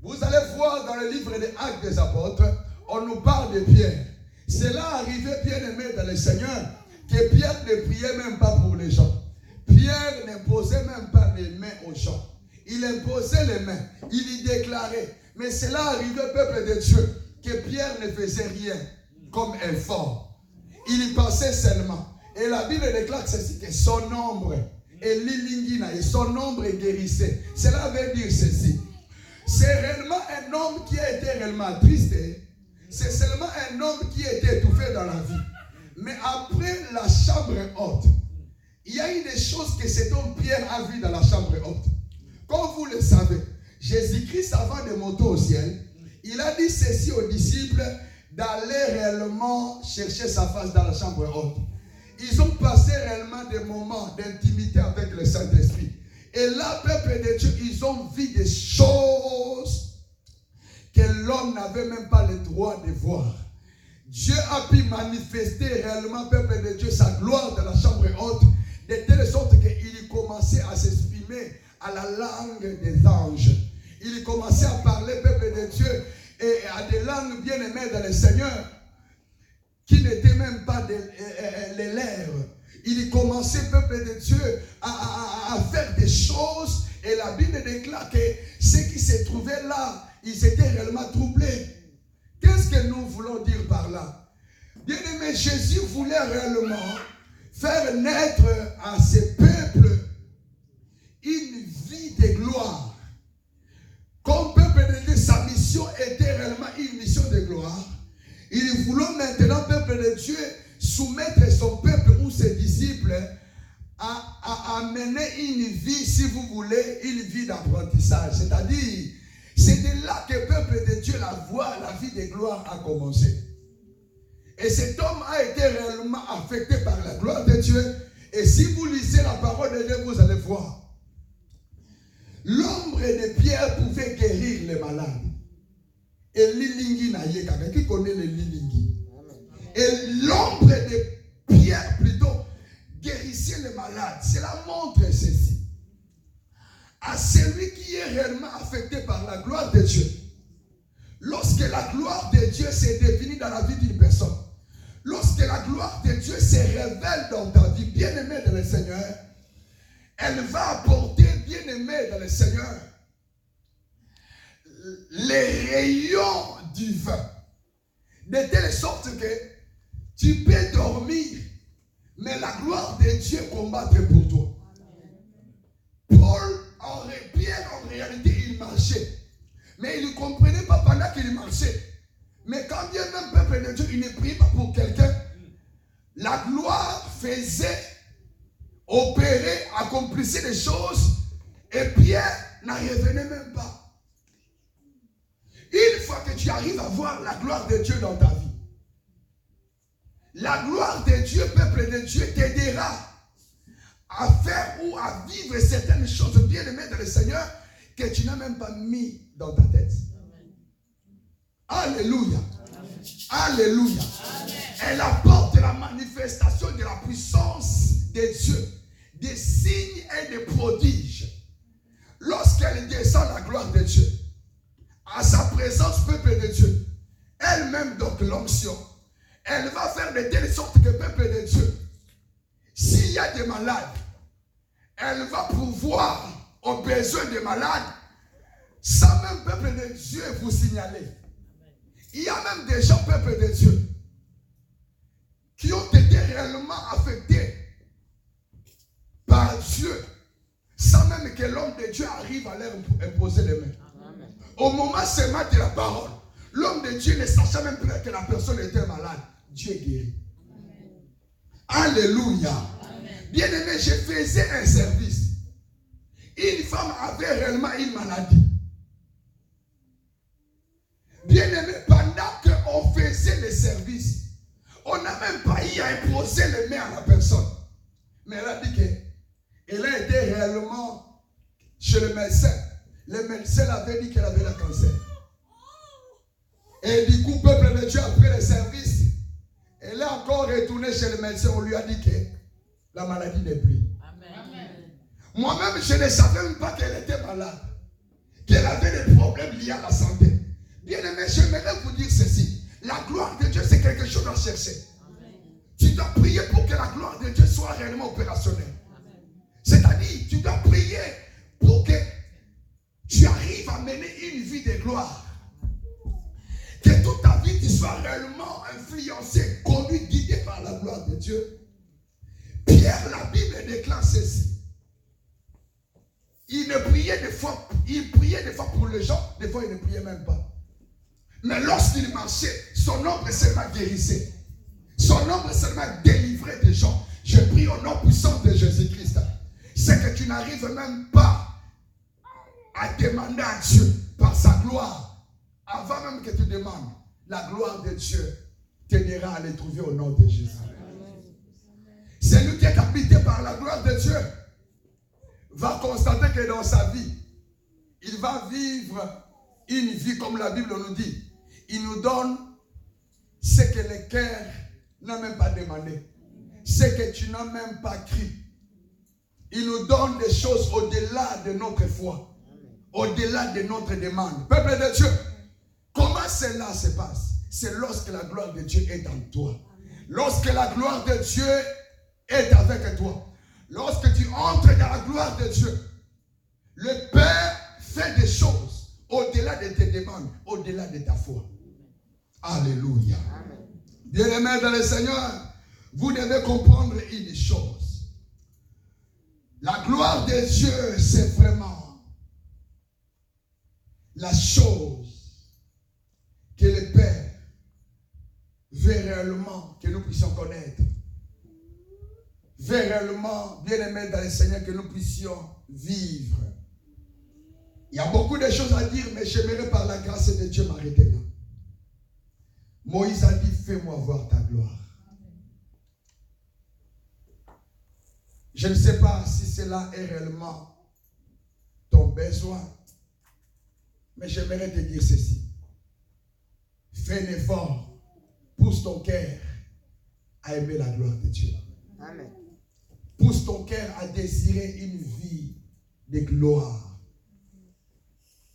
Vous allez voir dans le livre des Actes des Apôtres, on nous parle de Pierre. Cela arrivait, bien-aimé, dans le Seigneur, que Pierre ne priait même pas pour les gens. Pierre n'imposait même pas les mains aux gens. Il imposait les mains. Il y déclarait. Mais cela arrivait, peuple de Dieu, que Pierre ne faisait rien comme effort. Il y passait seulement. Et la Bible déclare ceci, que son ombre est l'ilingina, et son ombre guérissait. Cela veut dire ceci. C'est réellement un homme qui a été réellement triste. C'est seulement un homme qui a été étouffé dans la vie. Mais après la chambre haute, il y a eu des choses que cet homme Pierre a vues dans la chambre haute. Comme vous le savez, Jésus-Christ, avant de monter au ciel, il a dit ceci aux disciples d'aller réellement chercher sa face dans la chambre haute. Ils ont passé réellement des moments d'intimité avec le Saint-Esprit. Et là, peuple de Dieu, ils ont vu des choses que l'homme n'avait même pas le droit de voir. Dieu a pu manifester réellement, peuple de Dieu, sa gloire dans la chambre haute, de telle sorte qu'il commençait à s'exprimer à la langue des anges. Il commençait à parler, peuple de Dieu, et à des langues bien aimées dans le Seigneur, qui n'étaient même pas les lèvres. Il commençait, peuple de Dieu, à faire des choses, et la Bible déclare que ceux qui se trouvaient là, ils étaient réellement troublés. Qu'est-ce que nous voulons dire par là? Bien-aimé, Jésus voulait réellement faire naître à ses peuples une vie de gloire. Comme peuple de Dieu, sa mission était réellement une mission de gloire. Il voulait maintenant, peuple de Dieu, soumettre son peuple ou ses disciples à mener une vie, si vous voulez, une vie d'apprentissage. C'est-à-dire, c'est de là que le peuple de Dieu, la vie de gloire a commencé. Et cet homme a été réellement affecté par la gloire de Dieu. Et si vous lisez la parole de Dieu, vous allez voir. L'ombre de Pierre pouvait guérir les malades. Et Lilingi Nayeka, qui connaît les Lilingi? Et l'ombre de Pierre, plutôt, guérissait les malades. Cela montre ceci. À celui qui est réellement affecté par la gloire de Dieu, lorsque la gloire de Dieu s'est définie dans la vie d'une personne, lorsque la gloire de Dieu se révèle dans ta vie, bien-aimé dans le Seigneur, elle va apporter, bien-aimé dans le Seigneur, les rayons divins, de telle sorte que tu peux dormir, mais la gloire de Dieu combattre pour toi. Pierre Mais il ne comprenait pas pendant qu'il marchait. Mais quand bien même peuple de Dieu, il ne prie pas pour quelqu'un, la gloire faisait, opérer, accomplissait des choses, et Pierre n'en revenait même pas. Une fois que tu arrives à voir la gloire de Dieu dans ta vie, la gloire de Dieu, peuple de Dieu, t'aidera à faire ou à vivre certaines choses bien aimées dans le Seigneur que tu n'as même pas mis dans ta tête. Alléluia. Alléluia. Elle apporte la manifestation de la puissance de Dieu, des signes et des prodiges. Lorsqu'elle descend la gloire de Dieu, à sa présence, peuple de Dieu, elle-même donc l'onction, elle va faire de telle sorte que peuple de Dieu, s'il y a des malades, elle va pouvoir aux besoins des malades, sans même peuple de Dieu vous signaler. Il y a même des gens, peuple de Dieu, qui ont été réellement affectés par Dieu, sans même que l'homme de Dieu arrive à leur imposer les mains. Amen. Au moment seulement de la parole, l'homme de Dieu ne sachait même plus que la personne était malade. Dieu guérit. Amen. Alléluia. Bien-aimé, je faisais un service. Une femme avait réellement une maladie. Bien-aimé, pendant qu'on faisait le service, on n'a même pas eu à imposer les mains à la personne. Mais elle a dit qu'elle a été réellement chez le médecin. Le médecin avait dit qu'elle avait le cancer. Et du coup, peuple de Dieu, après le service, elle est encore retournée chez le médecin. On lui a dit que la maladie n'est plus. Moi-même, je ne savais même pas qu'elle était malade. Qu'elle avait des problèmes liés à la santé. Bien aimé, j'aimerais vous dire ceci. La gloire de Dieu, c'est quelque chose à chercher. Amen. Tu dois prier pour que la gloire de Dieu soit réellement opérationnelle. C'est-à-dire, tu dois prier pour que tu arrives à mener une vie de gloire. Que toute ta vie, tu sois réellement influencé, conduit, guidé par la gloire de Dieu. Pierre, la Bible déclare ceci. Il priait des fois pour les gens, des fois il ne priait même pas. Mais lorsqu'il marchait, son ombre seulement guérissait. Son ombre seulement délivrait des gens. Je prie au nom puissant de Jésus-Christ. C'est que tu n'arrives même pas à demander à Dieu par sa gloire. Avant même que tu demandes, la gloire de Dieu t'aidera à les trouver au nom de Jésus. Celui qui est habité par la gloire de Dieu va constater que dans sa vie, il va vivre une vie comme la Bible nous dit. Il nous donne ce que le cœur n'a même pas demandé. Ce que tu n'as même pas cru. Il nous donne des choses au-delà de notre foi. Au-delà de notre demande. Peuple de Dieu, comment cela se passe? C'est lorsque la gloire de Dieu est en toi. Lorsque la gloire de Dieu est avec toi. Lorsque tu entres dans la gloire de Dieu, le Père fait des choses au-delà de tes demandes, au-delà de ta foi. Alléluia. Bien-aimés dans le Seigneur, vous devez comprendre une chose. La gloire de Dieu, c'est vraiment la chose que le Père veut réellement que nous puissions connaître. Veut réellement, bien-aimés dans le Seigneur, que nous puissions vivre. Il y a beaucoup de choses à dire, mais j'aimerais par la grâce de Dieu m'arrêter là. Moïse a dit, fais-moi voir ta gloire. Je ne sais pas si cela est réellement ton besoin, mais j'aimerais te dire ceci. Fais un effort, pousse ton cœur à aimer la gloire de Dieu. Amen. Pousse ton cœur à désirer une vie de gloire.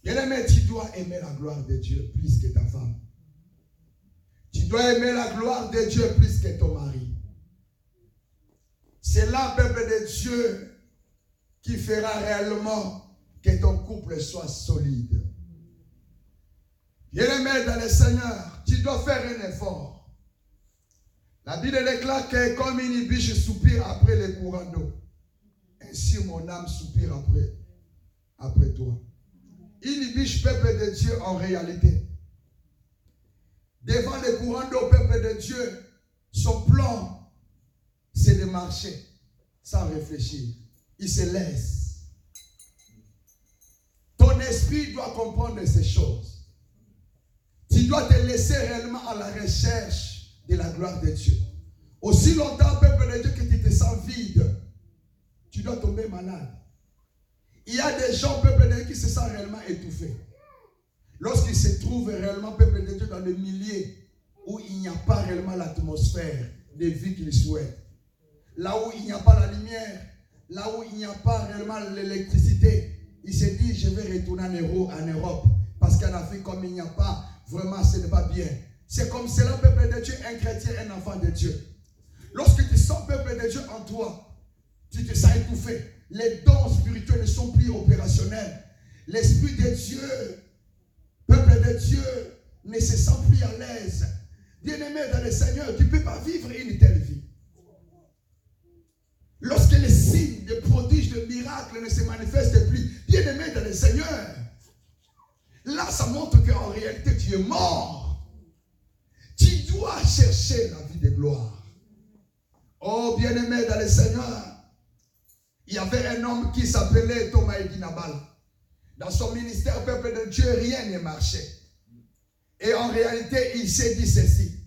Bien-aimé, tu dois aimer la gloire de Dieu plus que ta femme. Tu dois aimer la gloire de Dieu plus que ton mari. C'est là, peuple de Dieu, qui fera réellement que ton couple soit solide. Bien-aimé dans le Seigneur, tu dois faire un effort. La Bible déclare que comme une biche soupire après les courants d'eau, ainsi mon âme soupire après toi. Il biche peuple de Dieu en réalité. Devant les courants d'eau, peuple de Dieu, son plan, c'est de marcher sans réfléchir. Il se laisse. Ton esprit doit comprendre ces choses. Tu dois te laisser réellement à la recherche de la gloire de Dieu. Aussi longtemps, peuple de Dieu, que tu te sens vide, tu dois tomber malade. Il y a des gens, peuple de Dieu, qui se sentent réellement étouffés. Lorsqu'ils se trouvent réellement, peuple de Dieu, dans le milieu où il n'y a pas réellement l'atmosphère de vie qu'ils souhaitent. Là où il n'y a pas la lumière, là où il n'y a pas réellement l'électricité, il se dit, je vais retourner en Europe. Parce qu'en Afrique, comme il n'y a pas, vraiment, ce n'est pas bien. C'est comme cela, peuple de Dieu, un chrétien, un enfant de Dieu. Lorsque tu sens peuple de Dieu en toi, tu te sens étouffé. Les dons spirituels ne sont plus opérationnels. L'Esprit de Dieu, peuple de Dieu, ne se sent plus à l'aise. Bien-aimé dans le Seigneur, tu ne peux pas vivre une telle vie. Lorsque les signes, les prodiges, les miracles ne se manifestent plus, bien-aimé dans le Seigneur, là, ça montre qu'en réalité, tu es mort. Tu dois chercher la vie de gloire. Oh, bien-aimé dans le Seigneur, il y avait un homme qui s'appelait Thomas Edinabal. Dans son ministère, peuple de Dieu, rien ne marchait. Et en réalité, il s'est dit ceci.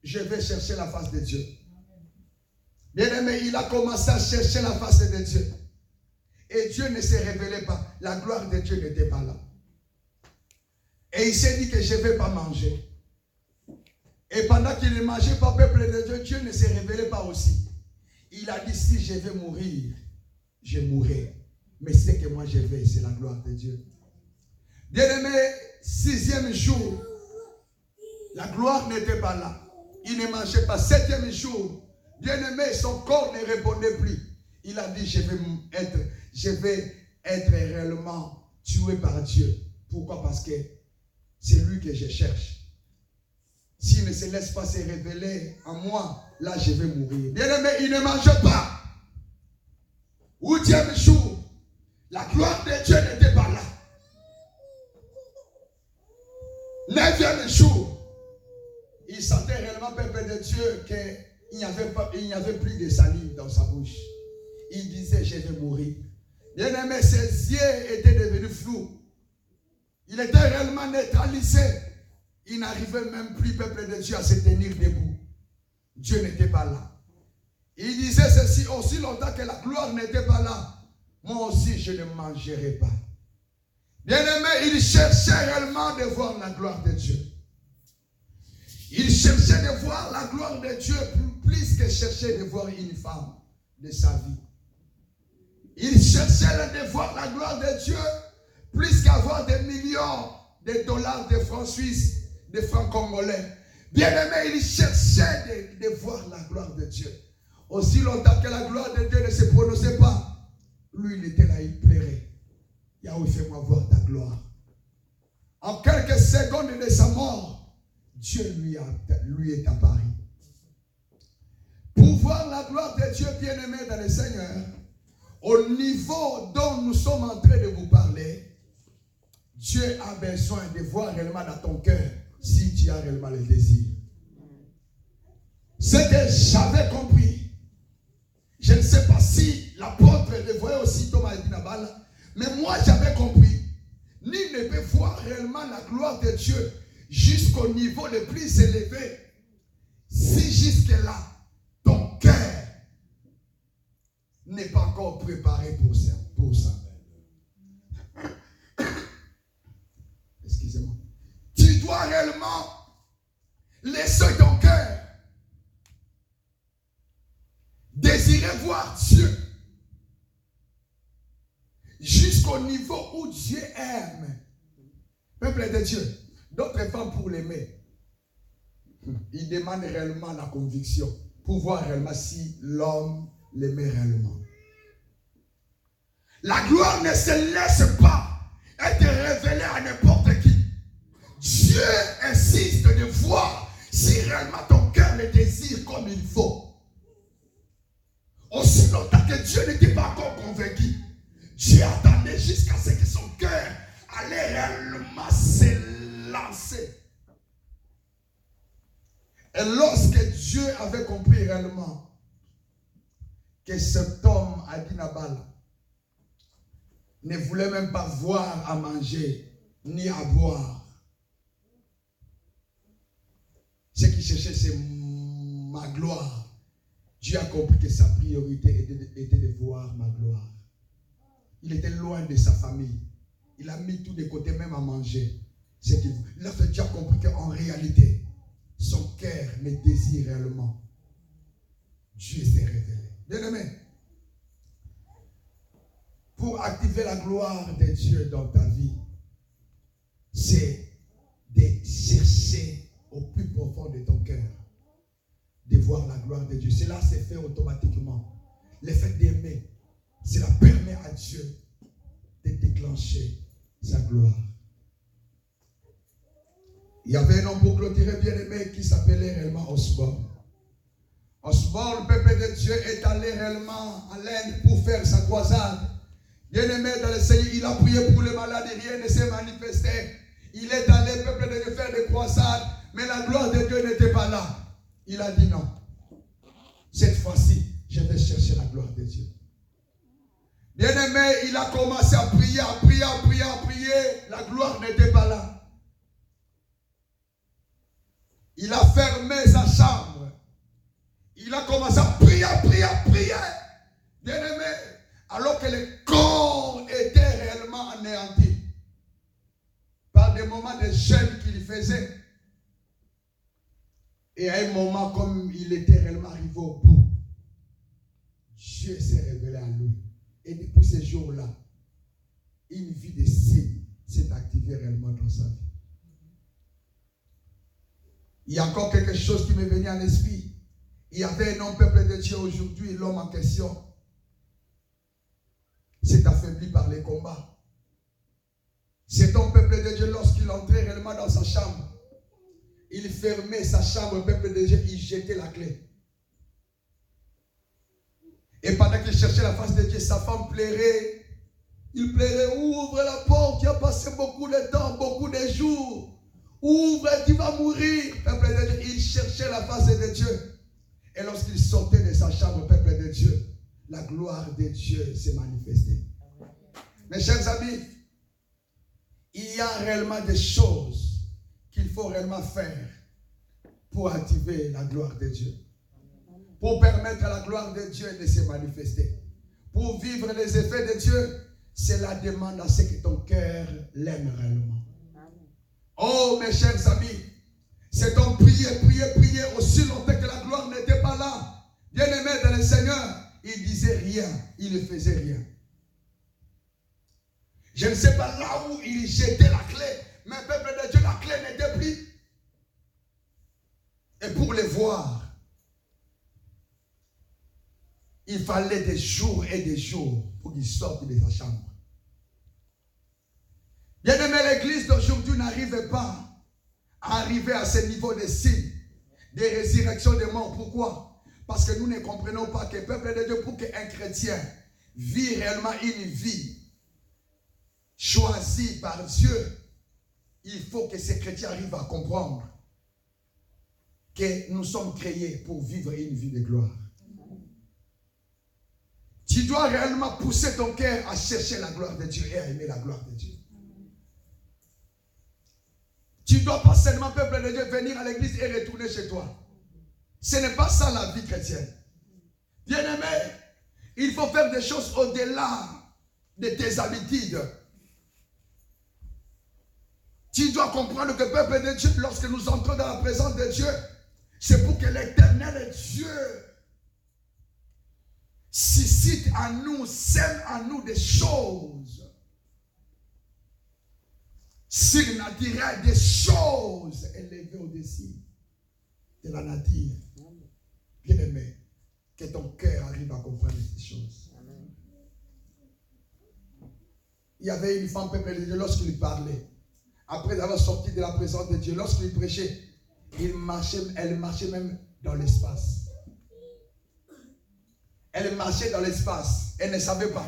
Je vais chercher la face de Dieu. Bien-aimé, il a commencé à chercher la face de Dieu. Et Dieu ne se révélait pas. La gloire de Dieu n'était pas là. Et il s'est dit que je ne vais pas manger. Et pendant qu'il ne mangeait pas, peuple de Dieu, Dieu ne se révélait pas aussi. Il a dit, si je vais mourir, je mourrai. Mais c'est que moi je vais, c'est la gloire de Dieu. Bien-aimé, 6e jour, la gloire n'était pas là. Il ne mangeait pas. 7e jour, bien-aimé, son corps ne répondait plus. Il a dit, je vais être réellement tué par Dieu. Pourquoi? Parce que c'est lui que je cherche. S'il ne se laisse pas se révéler en moi, là je vais mourir. Bien-aimé, il ne mangeait pas. 8e jour, la gloire de Dieu n'était pas là. 9e jour, il sentait réellement, peuple de Dieu, qu'il n'y avait plus de salive dans sa bouche. Il disait, je vais mourir. Bien-aimé, ses yeux étaient devenus flous. Il était réellement neutralisé. Il n'arrivait même plus, peuple de Dieu, à se tenir debout. Dieu n'était pas là. Il disait ceci, aussi longtemps que la gloire n'était pas là, moi aussi je ne mangerai pas. Bien-aimé, il cherchait réellement de voir la gloire de Dieu. Il cherchait de voir la gloire de Dieu plus que chercher de voir une femme de sa vie. Il cherchait de voir la gloire de Dieu plus qu'avoir des millions de dollars, de francs suisses, de francs congolais. Bien-aimé, il cherchait de voir la gloire de Dieu. Aussi longtemps que la gloire de Dieu ne se prononçait pas, lui, il était là, il plairait. Yahweh, fais-moi voir ta gloire. En quelques secondes de sa mort, Dieu lui est apparu. Pour voir la gloire de Dieu, bien-aimé dans le Seigneur, au niveau dont nous sommes en train de vous parler, Dieu a besoin de voir réellement dans ton cœur si tu as réellement le désir. Ce que j'avais compris, je ne sais pas si l'apôtre le voyait aussi, Thomas Edinabal, mais moi j'avais compris, nul ne peut voir réellement la gloire de Dieu jusqu'au niveau le plus élevé si jusque-là, ton cœur n'est pas encore préparé pour ça. Excusez-moi. Tu dois réellement laisser ton cœur désirer voir Dieu jusqu'au niveau où Dieu aime. Peuple de Dieu, d'autres femmes pour l'aimer, il demande réellement la conviction pour voir réellement si l'homme l'aimait réellement. La gloire ne se laisse pas être révélée à n'importe qui. Dieu insiste de voir si réellement ton cœur le désire comme il faut. Aussi longtemps que Dieu n'était pas encore convaincu, Dieu attendait jusqu'à ce que son cœur allait réellement se lancer. Et lorsque Dieu avait compris réellement que cet homme, Adi Nabal, ne voulait même pas voir à manger, ni à boire. Ce qu'il cherchait, c'est ma gloire. Dieu a compris que sa priorité était de voir ma gloire. Il était loin de sa famille. Il a mis tout de côté, même à manger. Il a fait Dieu a compris qu'en réalité, son cœur me désire réellement. Dieu s'est révélé. Bien aimé, pour activer la gloire de Dieu dans ta vie, c'est de chercher au plus profond de ton cœur, de voir la gloire de Dieu. Cela s'est fait automatiquement. Le fait d'aimer, cela permet à Dieu de déclencher sa gloire. Il y avait un homme pour clôturer bien aimé qui s'appelait réellement Osborne. Osborne, le peuple de Dieu, est allé réellement en l'Inde pour faire sa croisade. Bien aimé dans le Seigneur, il a prié pour les malades et rien ne s'est manifesté. Il est allé, peuple de Dieu, faire des croisades, mais la gloire de Dieu n'était pas là. Il a dit non. Cette fois-ci, je vais chercher la gloire de Dieu. Bien aimé, il a commencé à prier, à prier, à prier, à prier. La gloire n'était pas là. Il a fermé sa chambre. Il a commencé à prier, à prier, à prier. Bien aimé, alors que le corps était réellement anéanti par des moments de jeûne qu'il faisait. Et à un moment, comme il était réellement arrivé au bout, Dieu s'est révélé à lui. Et depuis ce jour-là, une vie de signes s'est activée réellement dans sa vie. Il y a encore quelque chose qui m'est venu à l'esprit. Il y avait un homme peuple de Dieu aujourd'hui, l'homme en question s'est affaibli par les combats. Cet homme peuple de Dieu, lorsqu'il entrait réellement dans sa chambre, il fermait sa chambre, peuple de Dieu, il jetait la clé. Et pendant qu'il cherchait la face de Dieu, sa femme plairait. Il plairait, ouvre la porte, tu as passé beaucoup de temps, beaucoup de jours. Ouvre, tu vas mourir. Peuple de Dieu, il cherchait la face de Dieu. Et lorsqu'il sortait de sa chambre, peuple de Dieu, la gloire de Dieu s'est manifestée. Mes chers amis, il y a réellement des choses qu'il faut réellement faire pour activer la gloire de Dieu. Pour permettre à la gloire de Dieu de se manifester. Pour vivre les effets de Dieu, cela demande à ce que ton cœur l'aime réellement. Oh mes chers amis, c'est donc prier aussi longtemps que la gloire n'était pas là. Bien aimé dans le Seigneur, il disait rien, il ne faisait rien. Je ne sais pas là où il jetait la clé, mais peuple de Dieu, la clé n'était plus. Et pour les voir, il fallait des jours et des jours pour qu'il sorte de sa chambre. Bien aimé, l'église d'aujourd'hui n'arrivait pas à arriver à ce niveau de signes, de résurrection des morts. Pourquoi? Parce que nous ne comprenons pas que le peuple de Dieu, pour qu'un chrétien vit réellement une vie choisie par Dieu, il faut que ces chrétiens arrivent à comprendre que nous sommes créés pour vivre une vie de gloire. Tu dois réellement pousser ton cœur à chercher la gloire de Dieu et à aimer la gloire de Dieu. Tu ne dois pas seulement, peuple de Dieu, venir à l'église et retourner chez toi. Ce n'est pas ça la vie chrétienne. Bien-aimé, il faut faire des choses au-delà de tes habitudes. Tu dois comprendre que, peuple de Dieu, lorsque nous entrons dans la présence de Dieu, c'est pour que l'Éternel Dieu suscite en nous, sème en nous des choses surnaturelles, des choses élevées au-dessus de la nature. Bien-aimé, que ton cœur arrive à comprendre ces choses. Amen. Il y avait une femme, peuple de Dieu, lorsqu'il parlait, après avoir sorti de la présence de Dieu, lorsqu'il prêchait, elle marchait même dans l'espace. Elle marchait dans l'espace. Elle ne savait pas.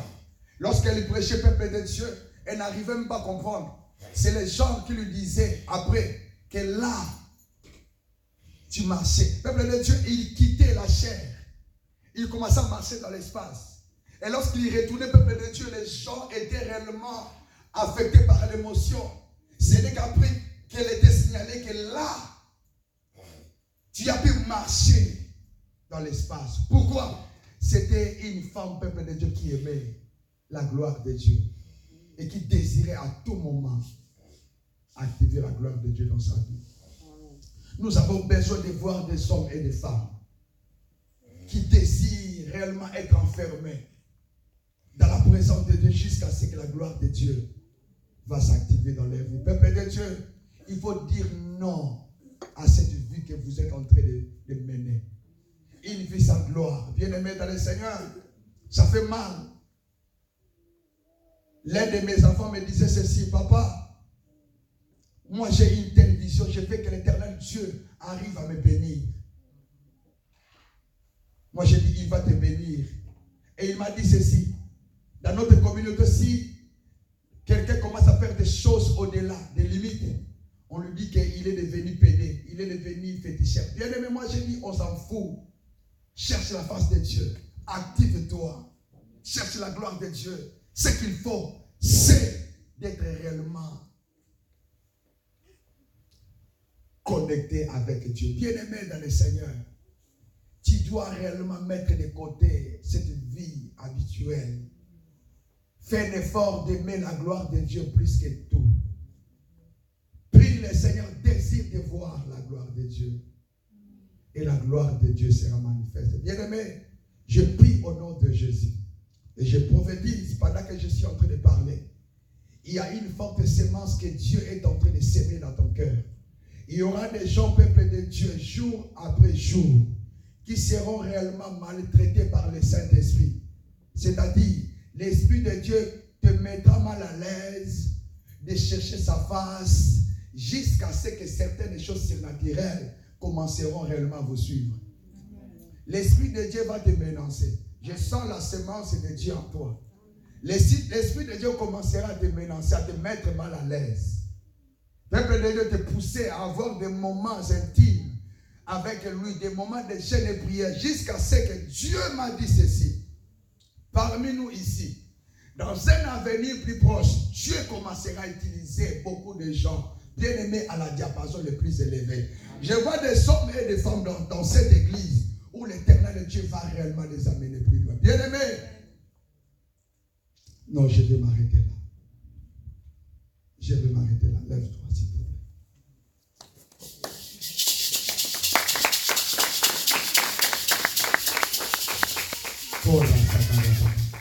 Lorsqu'elle prêchait, peuple de Dieu, elle n'arrivait même pas à comprendre. C'est les gens qui lui disaient après que là, tu marchais. Le peuple de Dieu, il quittait la chair. Il commençait à marcher dans l'espace. Et lorsqu'il retournait, peuple de Dieu, les gens étaient réellement affectés par l'émotion. Ce n'est qu'après qu'elle était signalée que là, tu as pu marcher dans l'espace. Pourquoi? C'était une femme, peuple de Dieu, qui aimait la gloire de Dieu et qui désirait à tout moment activer la gloire de Dieu dans sa vie. Nous avons besoin de voir des hommes et des femmes qui désirent réellement être enfermés dans la présence de Dieu jusqu'à ce que la gloire de Dieu va s'activer dans leur vie. Peuple de Dieu, il faut dire non à cette vie que vous êtes en train de mener. Une vie sans gloire. Bien-aimé dans le Seigneur, ça fait mal. L'un de mes enfants me disait ceci: papa, moi j'ai une telle vision, je veux que l'Éternel Dieu arrive à me bénir. Moi j'ai dit, il va te bénir. Et il m'a dit ceci: dans notre communauté, si quelqu'un commence à faire des choses au-delà des limites, on lui dit qu'il est devenu pédé, il est devenu féticheur. Bien aimé, moi j'ai dit, on s'en fout. Cherche la face de Dieu, active-toi, cherche la gloire de Dieu. Ce qu'il faut, c'est d'être réellement connecté avec Dieu. Bien-aimé dans le Seigneur, tu dois réellement mettre de côté cette vie habituelle. Fais un effort d'aimer la gloire de Dieu plus que tout. Prie le Seigneur, désire de voir la gloire de Dieu. Et la gloire de Dieu sera manifeste. Bien-aimé, je prie au nom de Jésus. Et je prophétise pendant que je suis en train de parler. Il y a une forte sémence que Dieu est en train de s'aimer dans ton cœur. Il y aura des gens, peuple de Dieu, jour après jour, qui seront réellement maltraités par le Saint-Esprit. C'est-à-dire, l'Esprit de Dieu te mettra mal à l'aise de chercher sa face jusqu'à ce que certaines choses surnaturelles commenceront réellement à vous suivre. L'Esprit de Dieu va te menacer. Je sens la sémence de Dieu en toi. L'Esprit de Dieu commencera à te menacer, à te mettre mal à l'aise. Peuple de Dieu, te pousser à avoir des moments intimes avec lui, des moments de jeûne et prière, jusqu'à ce que Dieu m'a dit ceci. Parmi nous ici, dans un avenir plus proche, Dieu commencera à utiliser beaucoup de gens bien-aimés à la diapason le plus élevé. Je vois des hommes et des femmes dans cette église où l'Éternel Dieu va réellement les amener plus loin. Bien-aimés, non, je vais m'arrêter là. Je vais m'arrêter là. Lève-toi, s'il te plaît. Oh là,